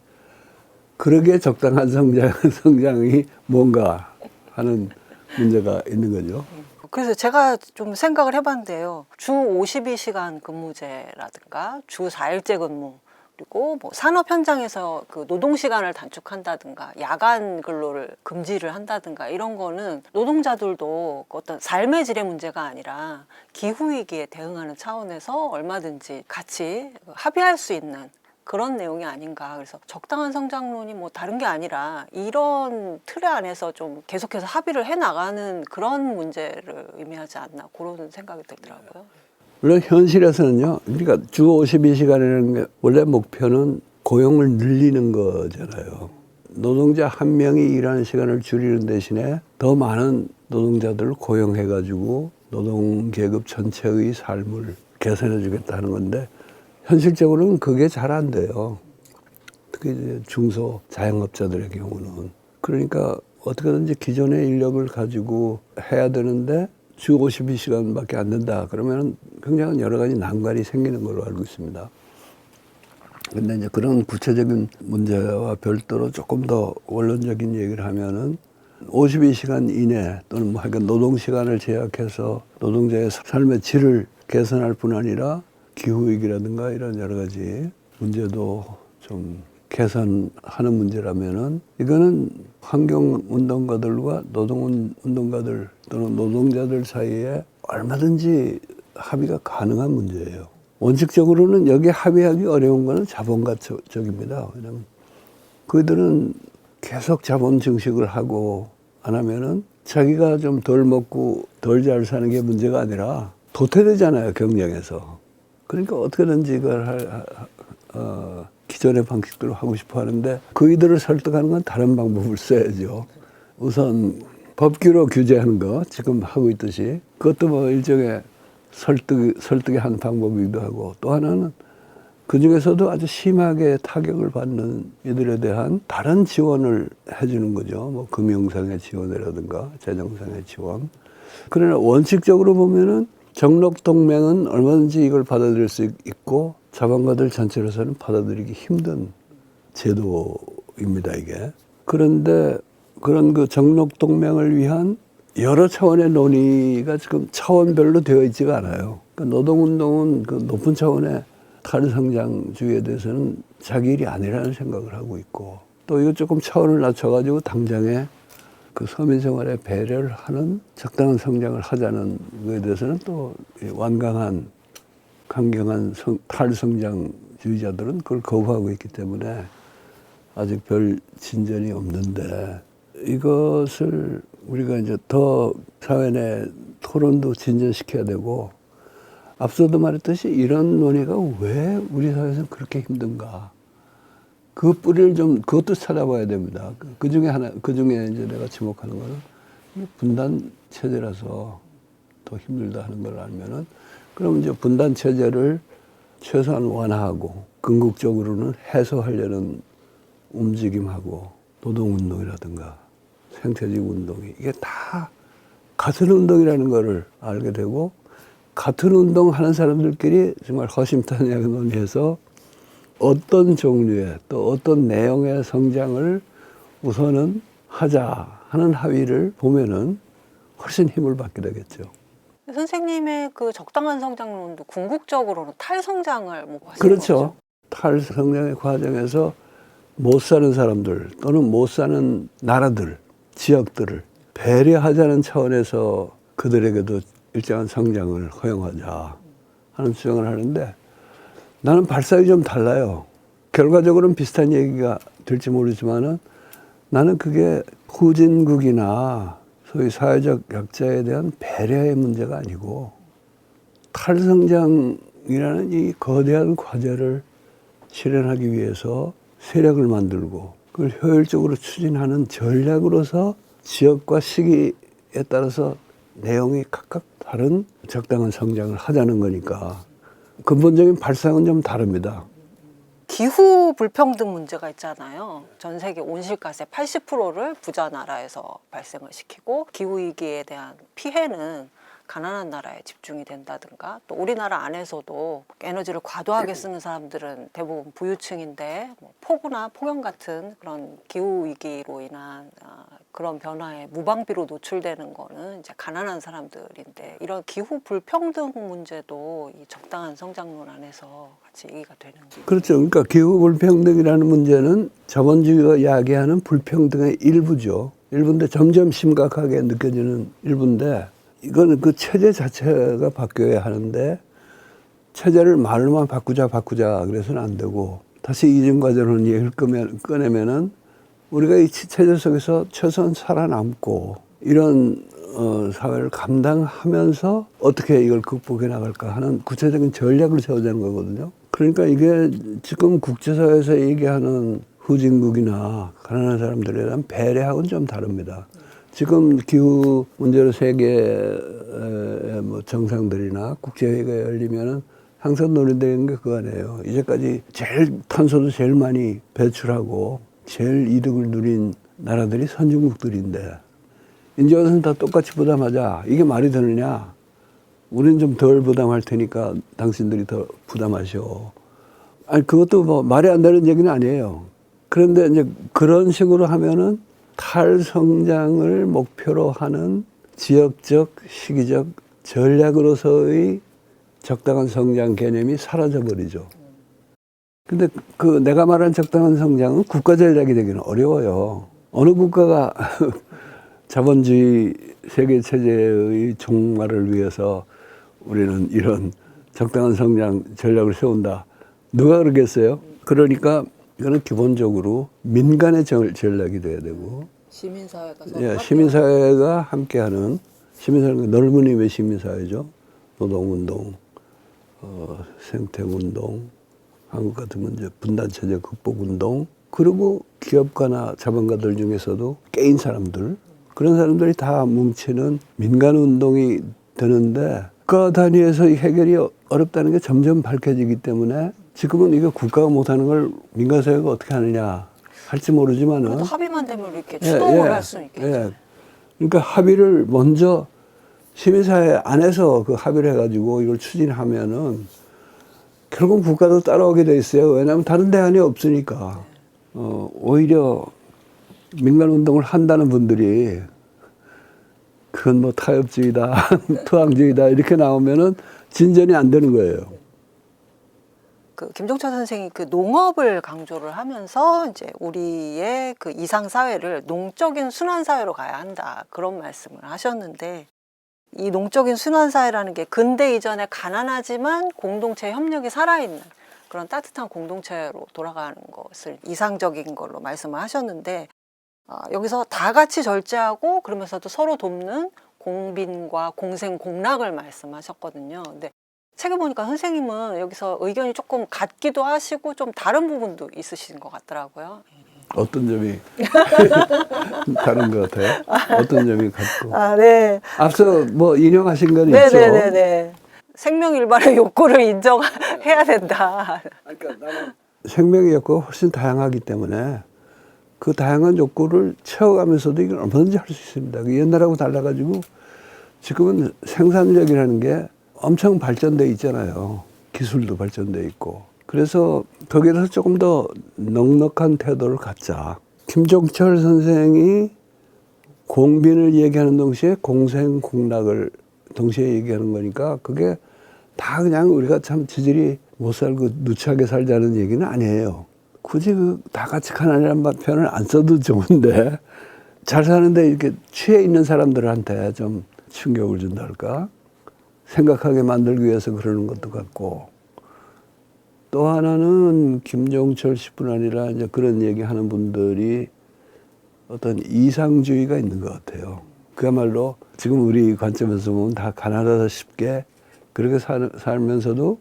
그러기에 적당한 성장이 뭔가 하는 문제가 있는 거죠. 그래서 제가 좀 생각을 해봤는데요. 주 52시간 근무제라든가 주 4일제 근무 그리고 뭐 산업 현장에서 그 노동 시간을 단축한다든가 야간 근로를 금지를 한다든가 이런 거는 노동자들도 어떤 삶의 질의 문제가 아니라 기후 위기에 대응하는 차원에서 얼마든지 같이 합의할 수 있는 그런 내용이 아닌가. 그래서 적당한 성장론이 뭐 다른 게 아니라 이런 틀 안에서 좀 계속해서 합의를 해 나가는 그런 문제를 의미하지 않나 그런 생각이 들더라고요. 물론 현실에서는요. 그러니까 주 52시간이라는 게 원래 목표는 고용을 늘리는 거잖아요. 노동자 한 명이 일하는 시간을 줄이는 대신에 더 많은 노동자들을 고용해가지고 노동계급 전체의 삶을 개선해 주겠다는 건데 현실적으로는 그게 잘 안 돼요. 특히 이제 중소 자영업자들의 경우는. 그러니까 어떻게든지 기존의 인력을 가지고 해야 되는데 주 52시간밖에 안 된다. 그러면 굉장히 여러 가지 난관이 생기는 걸로 알고 있습니다. 근데 이제 그런 구체적인 문제와 별도로 조금 더 원론적인 얘기를 하면은 52시간 이내 또는 뭐 하여간 노동시간을 제약해서 노동자의 삶의 질을 개선할 뿐 아니라 기후위기라든가 이런 여러 가지 문제도 좀 개선하는 문제라면은 이거는 환경운동가들과 노동운동가들 또는 노동자들 사이에 얼마든지 합의가 가능한 문제예요. 원칙적으로는 여기에 합의하기 어려운 거는 자본가적입니다. 왜냐하면 그들은 계속 자본 증식을 하고 안 하면은 자기가 좀 덜 먹고 덜 잘 사는 게 문제가 아니라 도태되잖아요, 경쟁에서. 그러니까 어떻게든지 이걸 기존의 방식대로 하고 싶어 하는데 그이들을 설득하는 건 다른 방법을 써야죠. 우선 법규로 규제하는 거 지금 하고 있듯이 그것도 뭐 일종의 설득의 한 방법이기도 하고 또 하나는 그중에서도 아주 심하게 타격을 받는 이들에 대한 다른 지원을 해주는 거죠. 뭐 금융상의 지원이라든가 재정상의 지원. 그러나 원칙적으로 보면은 정록동맹은 얼마든지 이걸 받아들일 수 있고 자본가들 전체로서는 받아들이기 힘든 제도입니다, 이게. 그런데 그런 그 정록동맹을 위한 여러 차원의 논의가 지금 차원별로 되어 있지가 않아요. 그러니까 노동운동은 그 높은 차원의 탈성장주의에 대해서는 자기 일이 아니라는 생각을 하고 있고 또 이거 조금 차원을 낮춰가지고 당장에 그 서민생활에 배려를 하는 적당한 성장을 하자는 것에 대해서는 또 완강한 강경한 탈성장주의자들은 그걸 거부하고 있기 때문에 아직 별 진전이 없는데 이것을 우리가 이제 더 사회 내 토론도 진전시켜야 되고 앞서도 말했듯이 이런 논의가 왜 우리 사회에서는 그렇게 힘든가 그 뿌리를 좀 그것도 찾아봐야 됩니다. 그 중에 이제 내가 지목하는 거는 분단 체제라서 더 힘들다 하는 걸 알면은 그럼 이제 분단 체제를 최소한 완화하고 궁극적으로는 해소하려는 움직임하고 노동운동이라든가 생태적 운동이 이게 다 같은 운동이라는 거를 알게 되고 같은 운동하는 사람들끼리 정말 허심탄회하게 논의해서 어떤 종류의 또 어떤 내용의 성장을 우선은 하자 하는 합의를 보면은 훨씬 힘을 받게 되겠죠. 선생님의 그 적당한 성장론도 궁극적으로는 탈성장을 목표하시는 그렇죠. 거죠? 탈성장의 과정에서 못 사는 사람들 또는 못 사는 나라들, 지역들을 배려하자는 차원에서 그들에게도 일정한 성장을 허용하자 하는 주장을 하는데 나는 발상이 좀 달라요. 결과적으로는 비슷한 얘기가 될지 모르지만은 나는 그게 후진국이나 소위 사회적 약자에 대한 배려의 문제가 아니고 탈성장이라는 이 거대한 과제를 실현하기 위해서 세력을 만들고 그걸 효율적으로 추진하는 전략으로서 지역과 시기에 따라서 내용이 각각 다른 적당한 성장을 하자는 거니까 근본적인 발상은 좀 다릅니다. 기후 불평등 문제가 있잖아요. 전 세계 온실가스의 80%를 부자 나라에서 발생을 시키고 기후위기에 대한 피해는 가난한 나라에 집중이 된다든가 또 우리나라 안에서도 에너지를 과도하게 쓰는 사람들은 대부분 부유층인데 뭐 폭우나 폭염 같은 그런 기후위기로 인한 그런 변화에 무방비로 노출되는 거는 이제 가난한 사람들인데 이런 기후 불평등 문제도 이 적당한 성장론 안에서 같이 얘기가 되는지. 그렇죠. 그러니까 기후 불평등이라는 문제는 자본주의가 야기하는 불평등의 일부죠. 일부인데 점점 심각하게 느껴지는 일부인데 이거는 그 체제 자체가 바뀌어야 하는데 체제를 말로만 바꾸자 그래서는 안 되고 다시 이전 과정을 얘기를 꺼내면은 우리가 이 체제 속에서 최소한 살아남고 이런 사회를 감당하면서 어떻게 이걸 극복해 나갈까 하는 구체적인 전략을 세우자는 거거든요. 그러니까 이게 지금 국제사회에서 얘기하는 후진국이나 가난한 사람들에 대한 배려하고는 좀 다릅니다. 지금 기후 문제로 세계 뭐 정상들이나 국제회의가 열리면은 항상 논의되는 게 그거 아니에요. 이제까지 탄소도 제일 많이 배출하고 제일 이득을 누린 나라들이 선진국들인데 이제 와서는 다 똑같이 부담하자. 이게 말이 되느냐? 우리는 좀 덜 부담할 테니까 당신들이 더 부담하셔. 아니 그것도 뭐 말이 안 되는 얘기는 아니에요. 그런데 이제 그런 식으로 하면은 탈성장을 목표로 하는 지역적, 시기적 전략으로서의 적당한 성장 개념이 사라져 버리죠. 근데 그 내가 말한 적당한 성장은 국가 전략이 되기는 어려워요. 어느 국가가 자본주의 세계 체제의 종말을 위해서 우리는 이런 적당한 성장 전략을 세운다. 누가 그러겠어요? 그러니까 이거는 기본적으로 민간의 전략이 돼야 되고 시민사회가 시민사회가 함께하는 시민사회가 넓은 의미의 시민사회죠. 노동운동, 생태운동, 한국 같으면 이제 분단체제 극복운동 그리고 기업가나 자본가들 중에서도 깨인 사람들 그런 사람들이 다 뭉치는 민간운동이 되는데 국가 단위에서 이 해결이 어렵다는 게 점점 밝혀지기 때문에 지금은 이거 국가가 못하는 걸 민간사회가 어떻게 하느냐 할지 모르지만은 합의만 되면 이렇게 추동을 할 수 있겠죠. 그러니까 합의를 먼저 시민사회 안에서 그 합의를 해가지고 이걸 추진하면은 결국 국가도 따라오게 돼 있어요. 왜냐하면 다른 대안이 없으니까. 오히려 민간운동을 한다는 분들이 그건 뭐 타협주의다, 투항주의다 이렇게 나오면은 진전이 안 되는 거예요. 그 김종철 선생이 그 농업을 강조를 하면서 이제 우리의 그 이상 사회를 농적인 순환 사회로 가야 한다 그런 말씀을 하셨는데 이 농적인 순환 사회라는 게 근대 이전에 가난하지만 공동체 협력이 살아있는 그런 따뜻한 공동체로 돌아가는 것을 이상적인 걸로 말씀을 하셨는데 여기서 다 같이 절제하고 그러면서도 서로 돕는 공빈과 공생 공락을 말씀하셨거든요. 근데 책을 보니까 선생님은 여기서 의견이 조금 같기도 하시고 좀 다른 부분도 있으신 것 같더라고요. 어떤 점이 다른 것 같아요? 어떤 점이 같고? 네. 앞서 뭐 인용하신 건 있죠. 네네네. 생명 일반의 욕구를 인정해야 된다. 그러니까 나는 생명의 욕구가 훨씬 다양하기 때문에 그 다양한 욕구를 채워가면서도 이걸 얼마든지 할 수 있습니다. 옛날하고 달라가지고 지금은 생산력이라는 게 엄청 발전돼 있잖아요. 기술도 발전돼 있고. 그래서 거기에서 조금 더 넉넉한 태도를 갖자. 김종철 선생이 공빈을 얘기하는 동시에 공생공락을 동시에 얘기하는 거니까 그게 다 그냥 우리가 참 지질이 못 살고 누추하게 살자는 얘기는 아니에요. 굳이 다 같이 가난이라는 표현을 안 써도 좋은데 잘 사는데 이렇게 취해 있는 사람들한테 좀 충격을 준다 할까? 생각하게 만들기 위해서 그러는 것도 같고, 또 하나는 김종철 씨뿐 아니라 이제 그런 얘기하는 분들이 어떤 이상주의가 있는 것 같아요. 그야말로 지금 우리 관점에서 보면 다 가난하다 싶게 그렇게 살면서도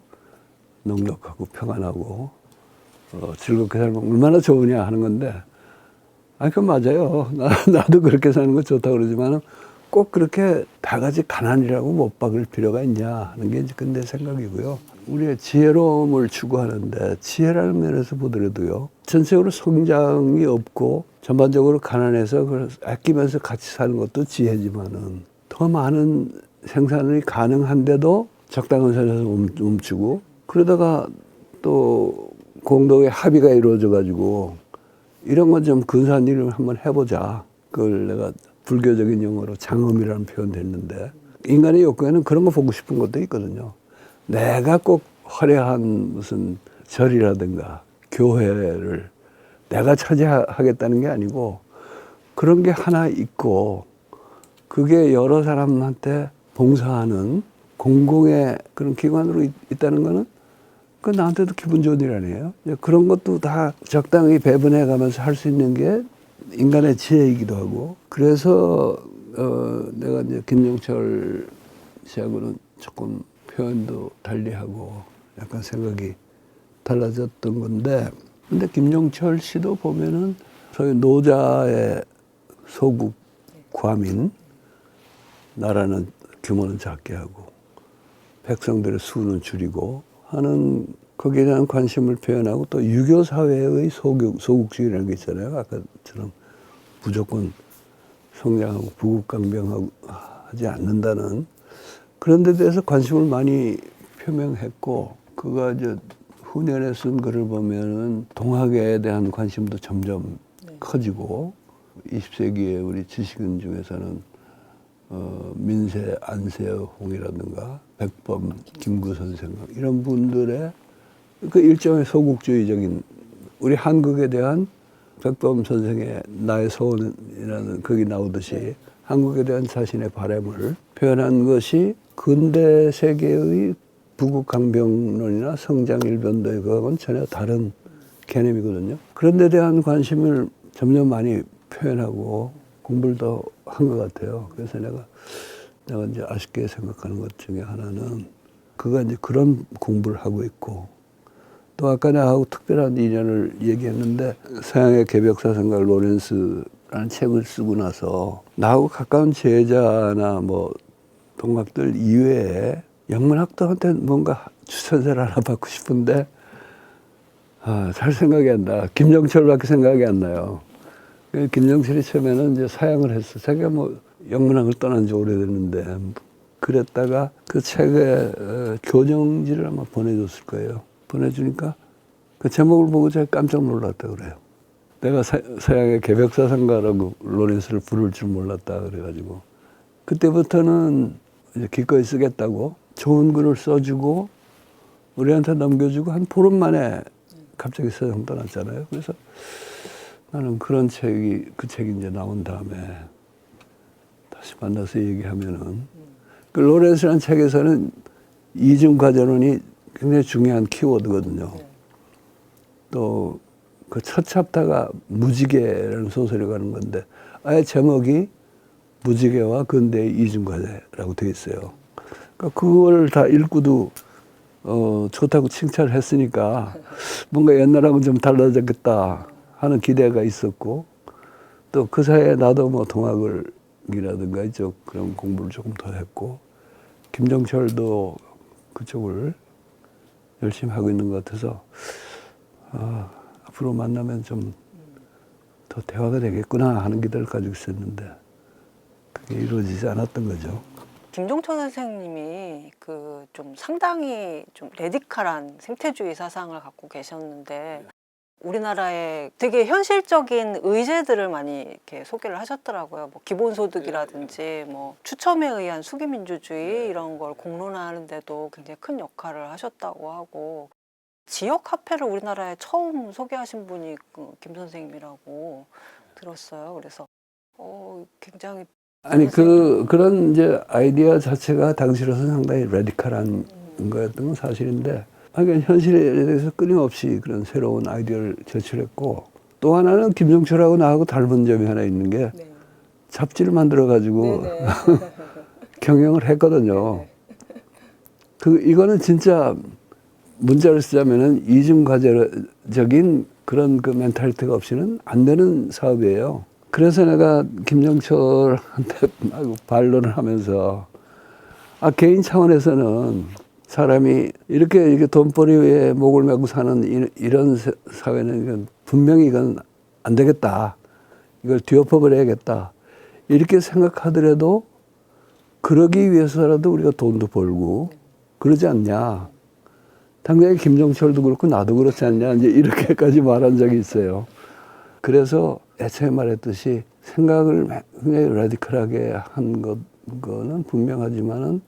넉넉하고 평안하고 즐겁게 살면 얼마나 좋으냐 하는 건데, 그건 맞아요. 나도 그렇게 사는 거 좋다고 그러지만 꼭 그렇게 다 같이 가난이라고 못 박을 필요가 있냐 하는 게 이제 내 생각이고요. 우리의 지혜로움을 추구하는데 지혜라는 면에서 보더라도요. 전체적으로 성장이 없고 전반적으로 가난해서 그걸 아끼면서 같이 사는 것도 지혜지만은 더 많은 생산이 가능한데도 적당한 선에서 멈추고 그러다가 또 공동의 합의가 이루어져 가지고 이런 건 좀 근사한 일을 한번 해보자. 그걸 내가 불교적인 용어로 장엄이라는 표현 됐는데 인간의 욕구에는 그런 거 보고 싶은 것도 있거든요. 내가 꼭 화려한 무슨 절이라든가 교회를 내가 차지하겠다는 게 아니고 그런 게 하나 있고 그게 여러 사람한테 봉사하는 공공의 그런 기관으로 있다는 거는 그 나한테도 기분 좋은 일 아니에요? 그런 것도 다 적당히 배분해 가면서 할 수 있는 게 인간의 지혜이기도 하고 그래서 내가 이제 김종철 씨하고는 조금 표현도 달리하고 약간 생각이 달라졌던 건데 근데 김종철 씨도 보면은 소위 노자의 소국 과민 나라는 규모는 작게 하고 백성들의 수는 줄이고 하는 거기에 대한 관심을 표현하고 또 유교 사회의 소국주의라는 게 있잖아요. 아까처럼 무조건 성장하고 부국강병하지 않는다는 그런 데 대해서 관심을 많이 표명했고 그가 이제 후년에 쓴 글을 보면은 동학에 대한 관심도 점점 커지고 20세기의 우리 지식인 중에서는 민세 안세홍이라든가 백범 김구 선생 이런 분들의 그 일종의 소국주의적인 우리 한국에 대한 백범 선생의 나의 소원이라는 거기 나오듯이 한국에 대한 자신의 바람을 표현한 것이 근대 세계의 부국강병론이나 성장일변도의 그거하고는 전혀 다른 개념이거든요. 그런 데 대한 관심을 점점 많이 표현하고 공부를 더 한 것 같아요. 그래서 내가 이제 아쉽게 생각하는 것 중에 하나는 그가 이제 그런 공부를 하고 있고 또 아까 나하고 특별한 인연을 얘기했는데 서양의 개벽사상가 로렌스라는 책을 쓰고 나서 나하고 가까운 제자나 뭐 동학들 이외에 영문학도한테 뭔가 추천서를 하나 받고 싶은데 잘 생각이 안 나. 김종철밖에 생각이 안 나요. 김종철이 처음에는 이제 사양을 했어. 자기가 뭐 영문학을 떠난 지 오래됐는데 그랬다가 그 책에 교정지를 아마 보내줬을 거예요. 보내주니까 그 제목을 보고 제가 깜짝 놀랐다 그래요. 내가 서양의 개벽사상가라고 로렌스를 부를 줄 몰랐다 그래가지고 그때부터는 이제 기꺼이 쓰겠다고 좋은 글을 써주고 우리한테 넘겨주고 한 보름 만에 갑자기 세상 떠났잖아요. 그래서 나는 그런 그 책이 이제 나온 다음에 다시 만나서 얘기하면은 그 로렌스라는 책에서는 이중과전론이 굉장히 중요한 키워드거든요. 또 그 첫 챕터가 무지개라는 소설이 가는 건데 아예 제목이 무지개와 근대의 이중과제라고 되어 있어요. 그러니까 그걸 다 읽고도 좋다고 칭찬을 했으니까 뭔가 옛날하고는 좀 달라졌겠다 하는 기대가 있었고 또 그 사이에 나도 뭐 동학을이라든가 이쪽 그런 공부를 조금 더 했고 김종철도 그쪽을 열심히 하고 있는 것 같아서 앞으로 만나면 좀 더 대화가 되겠구나 하는 기대를 가지고 있었는데 그게 이루어지지 않았던 거죠. 김종철 선생님이 그 좀 상당히 좀 레디컬한 생태주의 사상을 갖고 계셨는데 우리나라의 되게 현실적인 의제들을 많이 이렇게 소개를 하셨더라고요. 뭐 기본소득이라든지 뭐 추첨에 의한 수기민주주의 이런 걸 공론화하는데도 굉장히 큰 역할을 하셨다고 하고, 지역 화폐를 우리나라에 처음 소개하신 분이 김 선생님이라고 들었어요. 그래서 굉장히 아니 그런 이제 아이디어 자체가 당시로서 상당히 레디컬한 거였던 건 사실인데, 그러니까 현실에 대해서 끊임없이 그런 새로운 아이디어를 제출했고, 또 하나는 김종철하고 나하고 닮은 점이 하나 있는 게 네. 잡지를 만들어 가지고 경영을 했거든요. 이거는 진짜 문자를 쓰자면은 이중과제적인 그런 그 멘탈리티가 없이는 안 되는 사업이에요. 그래서 내가 김종철한테 반론을 하면서, 개인 차원에서는 사람이 이렇게 돈벌이에 목을 메고 사는 이런 사회는 이건 분명히 이건 안 되겠다. 이걸 뒤엎어버려야겠다. 이렇게 생각하더라도 그러기 위해서라도 우리가 돈도 벌고 그러지 않냐. 당장에 김종철도 그렇고 나도 그렇지 않냐. 이제 이렇게까지 말한 적이 있어요. 그래서 애초에 말했듯이 생각을 굉장히 라디컬하게 한 거는 분명하지만은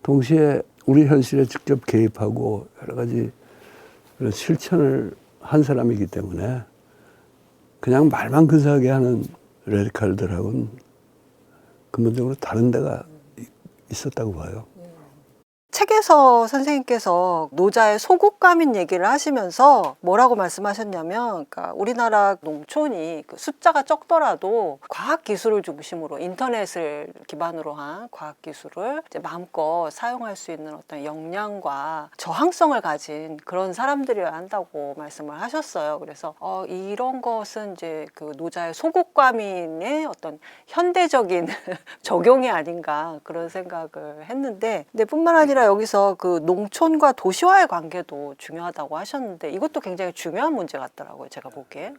동시에 우리 현실에 직접 개입하고 여러 가지 그런 실천을 한 사람이기 때문에 그냥 말만 근사하게 하는 라디칼들하고는 근본적으로 다른 데가 있었다고 봐요. 책에서 선생님께서 노자의 소국감인 얘기를 하시면서 뭐라고 말씀하셨냐면, 그러니까 우리나라 농촌이 그 숫자가 적더라도 과학기술을 중심으로 인터넷을 기반으로 한 과학기술을 이제 마음껏 사용할 수 있는 어떤 역량과 저항성을 가진 그런 사람들이어야 한다고 말씀을 하셨어요. 그래서 이런 것은 이제 그 노자의 소국감인의 어떤 현대적인 적용이 아닌가 그런 생각을 했는데, 근데 뿐만 아니라 여기서 그 농촌과 도시와의 관계도 중요하다고 하셨는데, 이것도 굉장히 중요한 문제 같더라고요, 제가 보기에.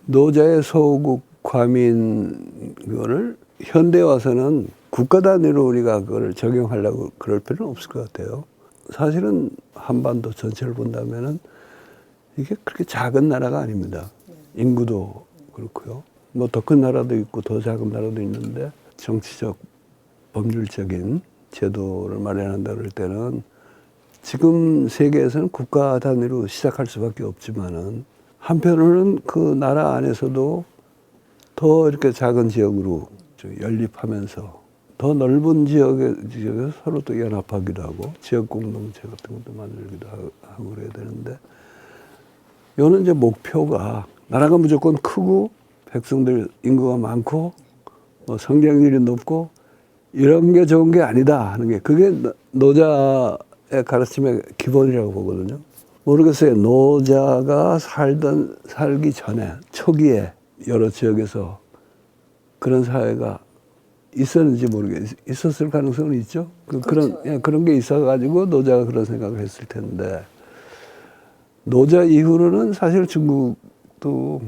노자의 소국 과민 거를 현대 와서는 국가 단위로 우리가 그걸 적용하려고 그럴 필요는 없을 것 같아요. 사실은 한반도 전체를 본다면은 이게 그렇게 작은 나라가 아닙니다. 인구도 그렇고요. 뭐 더 큰 나라도 있고 더 작은 나라도 있는데, 정치적 법률적인 제도를 마련한다 그럴 때는 지금 세계에서는 국가 단위로 시작할 수밖에 없지만은, 한편으로는 그 나라 안에서도 더 이렇게 작은 지역으로 연립하면서 더 넓은 지역에서 서로 또 연합하기도 하고 지역 공동체 같은 것도 만들기도 하고 그래야 되는데, 이거는 이제 목표가 나라가 무조건 크고 백성들 인구가 많고 뭐 성장률이 높고 이런 게 좋은 게 아니다 하는 게, 그게 노자의 가르침의 기본이라고 보거든요. 모르겠어요. 노자가 살기 전에 초기에 여러 지역에서 그런 사회가 있었는지 모르겠어요. 있었을 가능성은 있죠. 그렇죠. 그런 게 있어가지고 노자가 그런 생각을 했을 텐데, 노자 이후로는 사실 중국도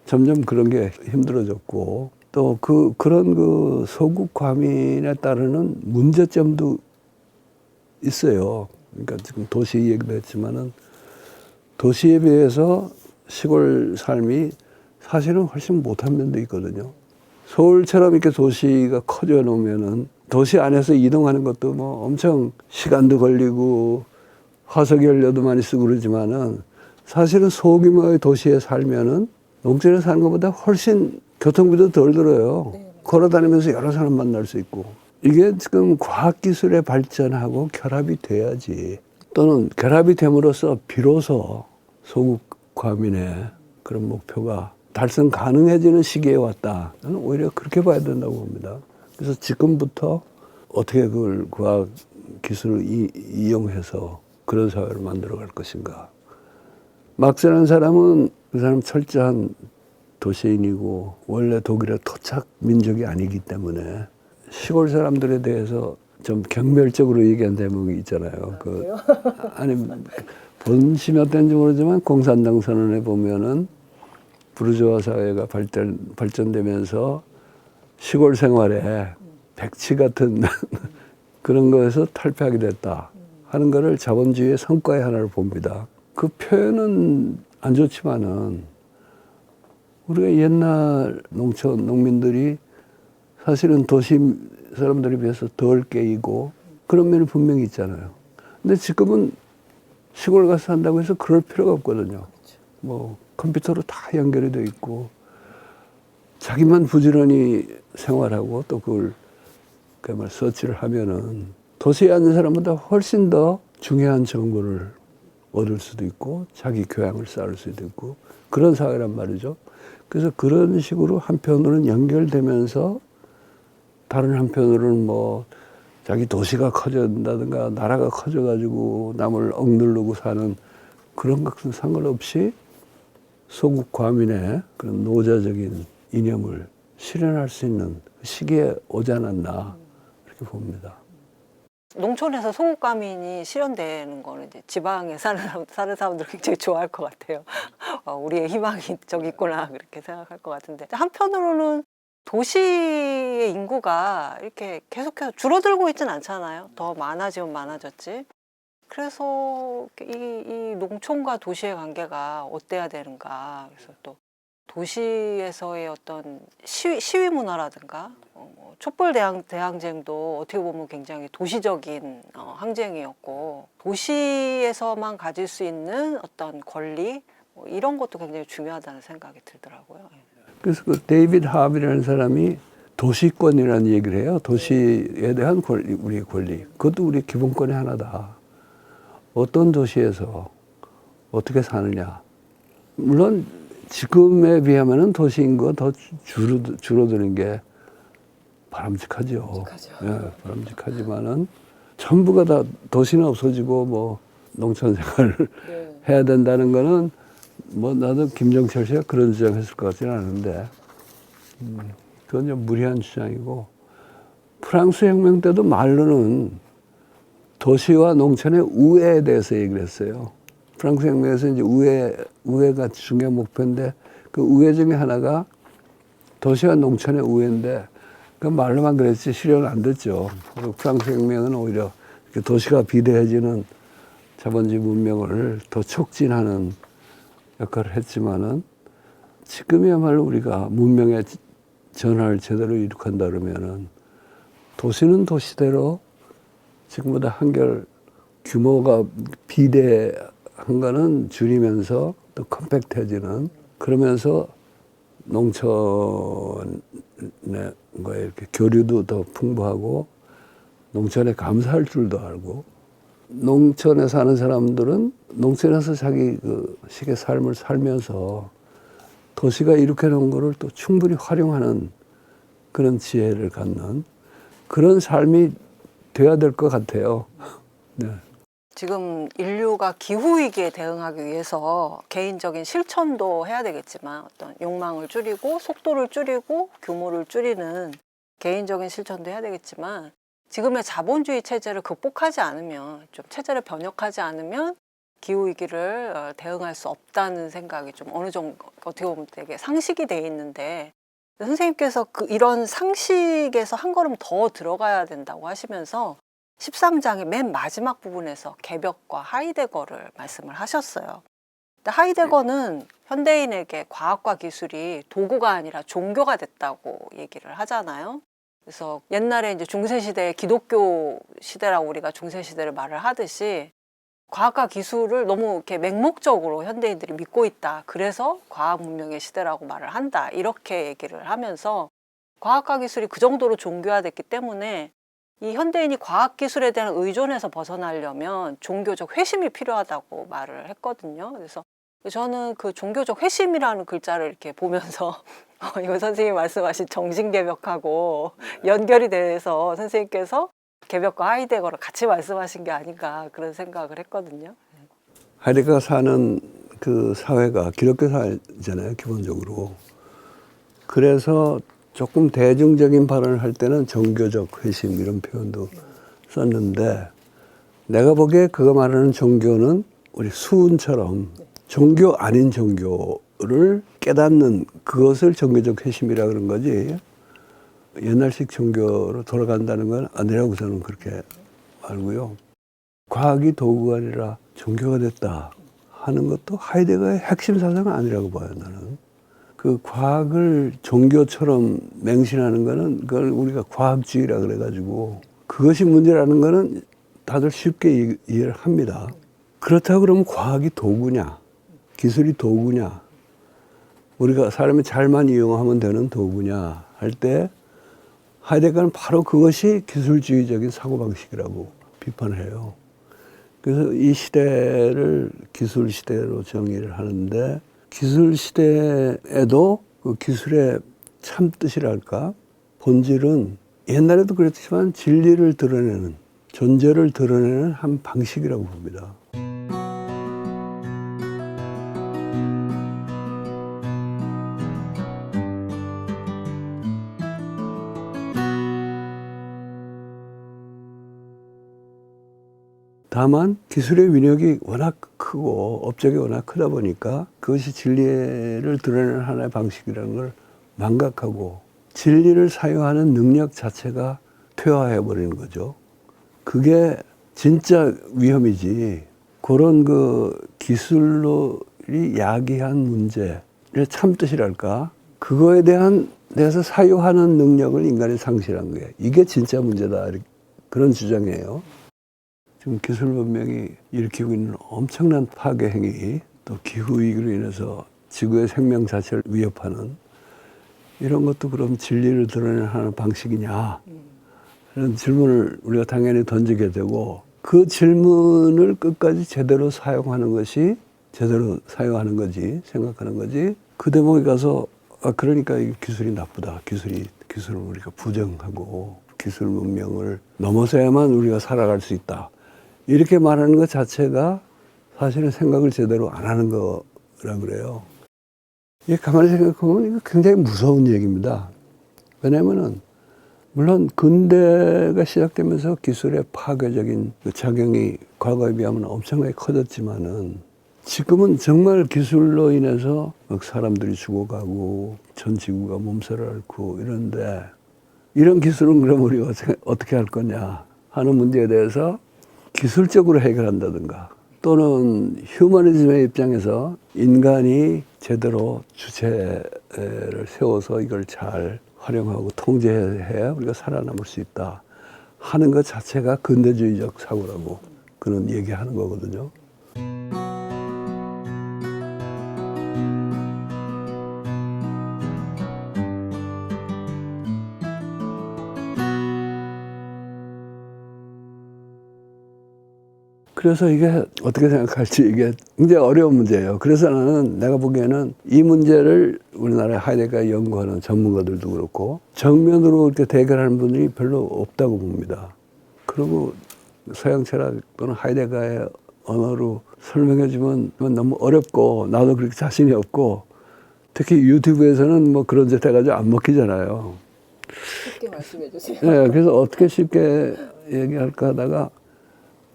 점점 그런 게 힘들어졌고, 또 그런 그 소국 과민에 따르는 문제점도 있어요. 그러니까 지금 도시 얘기도 했지만은, 도시에 비해서 시골 삶이 사실은 훨씬 못한 면도 있거든요. 서울처럼 이렇게 도시가 커져 놓으면은 도시 안에서 이동하는 것도 뭐 엄청 시간도 걸리고 화석 연료도 많이 쓰고 그러지만은, 사실은 소규모의 도시에 살면은 농촌에 사는 것보다 훨씬 교통비도 덜 들어요. 걸어 다니면서 여러 사람 만날 수 있고. 이게 지금 과학기술의 발전하고 결합이 돼야지, 또는 결합이 됨으로써 비로소 소국 과민의 그런 목표가 달성 가능해지는 시기에 왔다. 저는 오히려 그렇게 봐야 된다고 봅니다. 그래서 지금부터 어떻게 그걸 과학기술을 이용해서 그런 사회를 만들어 갈 것인가. 막스라는 사람은 그 사람 철저한 도시인이고 원래 독일의 토착 민족이 아니기 때문에 시골 사람들에 대해서 좀 경멸적으로 얘기한 대목이 있잖아요. 아니 본심이 어땠는지 모르지만 공산당 선언에 보면은 부르주아 사회가 발전되면서 시골 생활에 백치 같은 그런 거에서 탈피하게 됐다 하는 거를 자본주의의 성과의 하나를 봅니다. 그 표현은 안 좋지만은 우리가 옛날 농촌 농민들이 사실은 도시 사람들에 비해서 덜 깨이고 그런 면이 분명히 있잖아요. 근데 지금은 시골 가서 산다고 해서 그럴 필요가 없거든요. 뭐 컴퓨터로 다 연결이 돼 있고 자기만 부지런히 생활하고 또 그걸 그야말로 서치를 하면은 도시에 앉은 사람보다 훨씬 더 중요한 정보를 얻을 수도 있고 자기 교양을 쌓을 수도 있고 그런 사회란 말이죠. 그래서 그런 식으로 한편으로는 연결되면서 다른 한편으로는 뭐 자기 도시가 커진다든가 나라가 커져가지고 남을 억누르고 사는 그런 것은 상관없이 소국 과민의 그런 노자적인 이념을 실현할 수 있는 시기에 오지 않았나 이렇게 봅니다. 농촌에서 소국가민이 실현되는 거는 이제 지방에 사는 사람들은 굉장히 좋아할 것 같아요. 우리의 희망이 저기 있구나 그렇게 생각할 것 같은데 한편으로는 도시의 인구가 이렇게 계속해서 줄어들고 있진 않잖아요. 더 많아지면 많아졌지. 그래서 이 농촌과 도시의 관계가 어때야 되는가. 그래서 또 도시에서의 어떤 시위 문화라든가 뭐 촛불 대항쟁도 어떻게 보면 굉장히 도시적인 항쟁이었고 도시에서만 가질 수 있는 어떤 권리 뭐 이런 것도 굉장히 중요하다는 생각이 들더라고요. 그래서 그 데이비드 하비라는 사람이 도시권이라는 얘기를 해요. 도시에 대한 권리, 우리의 권리. 그것도 우리 기본권의 하나다. 어떤 도시에서 어떻게 사느냐. 물론 지금에 비하면 도시 인구가 더 줄어드는 게 바람직하죠. 예, 바람직하지만은 전부가 다 도시는 없어지고 뭐 농촌 생활을 해야 된다는 거는 뭐 나도 김정철 씨가 그런 주장했을 것 같지는 않은데 그건 좀 무리한 주장이고 프랑스 혁명 때도 말로는 도시와 농촌의 우애에 대해서 얘기를 했어요. 프랑스 혁명에서 이제 우애가 중요한 목표인데 그 우애 중에 하나가 도시와 농촌의 우애인데 그 말로만 그랬지 실현은 안 됐죠. 그리고 프랑스 혁명은 오히려 도시가 비대해지는 자본주의 문명을 더 촉진하는 역할을 했지만은 지금이야말로 우리가 문명의 전환을 제대로 이룩한다 그러면은 도시는 도시대로 지금보다 한결 규모가 비대한 거는 줄이면서 또 컴팩트해지는 그러면서 농촌의 거에 이렇게 교류도 더 풍부하고 농촌에 감사할 줄도 알고 농촌에 사는 사람들은 농촌에서 자기 그 식의 삶을 살면서 도시가 이렇게 놓은 거를 또 충분히 활용하는 그런 지혜를 갖는 그런 삶이 돼야 될 것 같아요. 네. 지금 인류가 기후위기에 대응하기 위해서 개인적인 실천도 해야 되겠지만 어떤 욕망을 줄이고 속도를 줄이고 규모를 줄이는 개인적인 실천도 해야 되겠지만 지금의 자본주의 체제를 극복하지 않으면 좀 체제를 변혁하지 않으면 기후위기를 대응할 수 없다는 생각이 좀 어느 정도 어떻게 보면 되게 상식이 돼 있는데 선생님께서 이런 상식에서 한 걸음 더 들어가야 된다고 하시면서 13장의 맨 마지막 부분에서 개벽과 하이데거를 말씀을 하셨어요. 근데 하이데거는 현대인에게 과학과 기술이 도구가 아니라 종교가 됐다고 얘기를 하잖아요. 그래서 옛날에 이제 중세시대에 기독교 시대라고 우리가 중세시대를 말을 하듯이 과학과 기술을 너무 이렇게 맹목적으로 현대인들이 믿고 있다. 그래서 과학 문명의 시대라고 말을 한다. 이렇게 얘기를 하면서 과학과 기술이 그 정도로 종교화됐기 때문에 이 현대인이 과학기술에 대한 의존에서 벗어나려면 종교적 회심이 필요하다고 말을 했거든요. 그래서 저는 그 종교적 회심이라는 글자를 이렇게 보면서 이거 선생님이 말씀하신 정신개벽하고 연결이 돼서 선생님께서 개벽과 하이데거를 같이 말씀하신 게 아닌가 그런 생각을 했거든요. 하이데거가 사는 그 사회가 기독교 사회잖아요, 기본적으로. 그래서 조금 대중적인 발언을 할 때는 종교적 회심 이런 표현도 썼는데 내가 보기에 그거 말하는 종교는 우리 수은처럼 종교 아닌 종교를 깨닫는 그것을 종교적 회심이라 그런 거지 옛날식 종교로 돌아간다는 건 아니라고 저는 그렇게 알고요. 과학이 도구가 아니라 종교가 됐다 하는 것도 하이데거의 핵심 사상은 아니라고 봐요, 나는. 그 과학을 종교처럼 맹신하는 거는 그걸 우리가 과학주의라 그래가지고 그것이 문제라는 거는 다들 쉽게 이해를 합니다. 그렇다고 그러면 과학이 도구냐, 기술이 도구냐, 우리가 사람이 잘만 이용하면 되는 도구냐 할 때 하이데거는 바로 그것이 기술주의적인 사고방식이라고 비판을 해요. 그래서 이 시대를 기술 시대로 정의를 하는데 기술 시대에도 그 기술의 참 뜻이랄까 본질은 옛날에도 그랬지만 진리를 드러내는 존재를 드러내는 한 방식이라고 봅니다. 다만 기술의 위력이 워낙 크고 업적이 워낙 크다 보니까 그것이 진리를 드러내는 하나의 방식이라는 걸 망각하고 진리를 사용하는 능력 자체가 퇴화해 버리는 거죠. 그게 진짜 위험이지. 그런 그 기술이 야기한 문제의 참뜻이랄까 그거에 대해서 사유하는 능력을 인간이 상실한 거예요. 이게 진짜 문제다. 그런 주장이에요. 지금 기술文明이 일으키고 있는 엄청난 파괴 행위, 또 기후 위기로 인해서 지구의 생명 자체를 위협하는 이런 것도 그럼 진리를 드러내는 하나의 방식이냐? 이런 질문을 우리가 당연히 던지게 되고 그 질문을 끝까지 제대로 사용하는 거지 생각하는 거지. 그 대목에 가서 그러니까 이 기술이 나쁘다. 기술을 우리가 부정하고 기술 문명을 넘어서야만 우리가 살아갈 수 있다. 이렇게 말하는 것 자체가 사실은 생각을 제대로 안 하는 거라 그래요. 이게 가만히 생각하면 이거 굉장히 무서운 얘기입니다. 왜냐면은, 물론 근대가 시작되면서 기술의 파괴적인 그 작용이 과거에 비하면 엄청나게 커졌지만은 지금은 정말 기술로 인해서 막 사람들이 죽어가고 전 지구가 몸살을 앓고 이런데 이런 기술은 그럼 우리가 어떻게 할 거냐 하는 문제에 대해서 기술적으로 해결한다든가 또는 휴머니즘의 입장에서 인간이 제대로 주체를 세워서 이걸 잘 활용하고 통제해야 우리가 살아남을 수 있다 하는 것 자체가 근대주의적 사고라고 그는 얘기하는 거거든요. 그래서 이게 어떻게 생각할지 이게 굉장히 어려운 문제예요. 그래서 내가 보기에는 이 문제를 우리나라의 하이데거를 연구하는 전문가들도 그렇고 정면으로 이렇게 대결하는 분들이 별로 없다고 봅니다. 그리고 서양 철학 또는 하이데거의 언어로 설명해 주면 너무 어렵고 나도 그렇게 자신이 없고 특히 유튜브에서는 뭐 그런 짓 해가지고 안 먹히잖아요. 쉽게 말씀해 주세요. 네, 그래서 어떻게 쉽게 얘기할까 하다가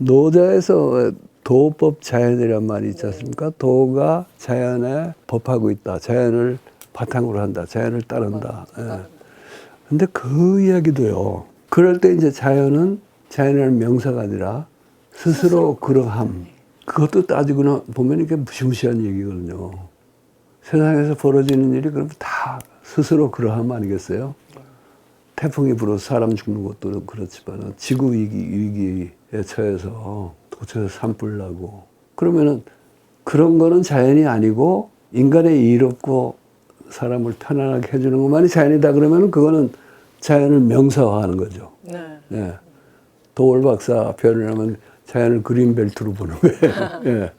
노자에서 도법 자연이란 말이 있지 않습니까? 도가 자연에 법하고 있다. 자연을 바탕으로 한다. 자연을 따른다. 근데 그 이야기도요. 그럴 때 이제 자연은 자연이라는 명사가 아니라 스스로 그러함. 그것도 따지고 보면 이게 무시무시한 얘기거든요. 세상에서 벌어지는 일이 그럼 다 스스로 그러함 아니겠어요? 태풍이 불어서 사람 죽는 것도 그렇지만 지구 위기에 처해서 도처에서 산불 나고 그러면은 그런 거는 자연이 아니고 인간의 일 없고 사람을 편안하게 해주는 것만이 자연이다 그러면은 그거는 자연을 명사화하는 거죠. 네. 도올 박사 표현을 하면 자연을 그린벨트로 보는 거예요. 예.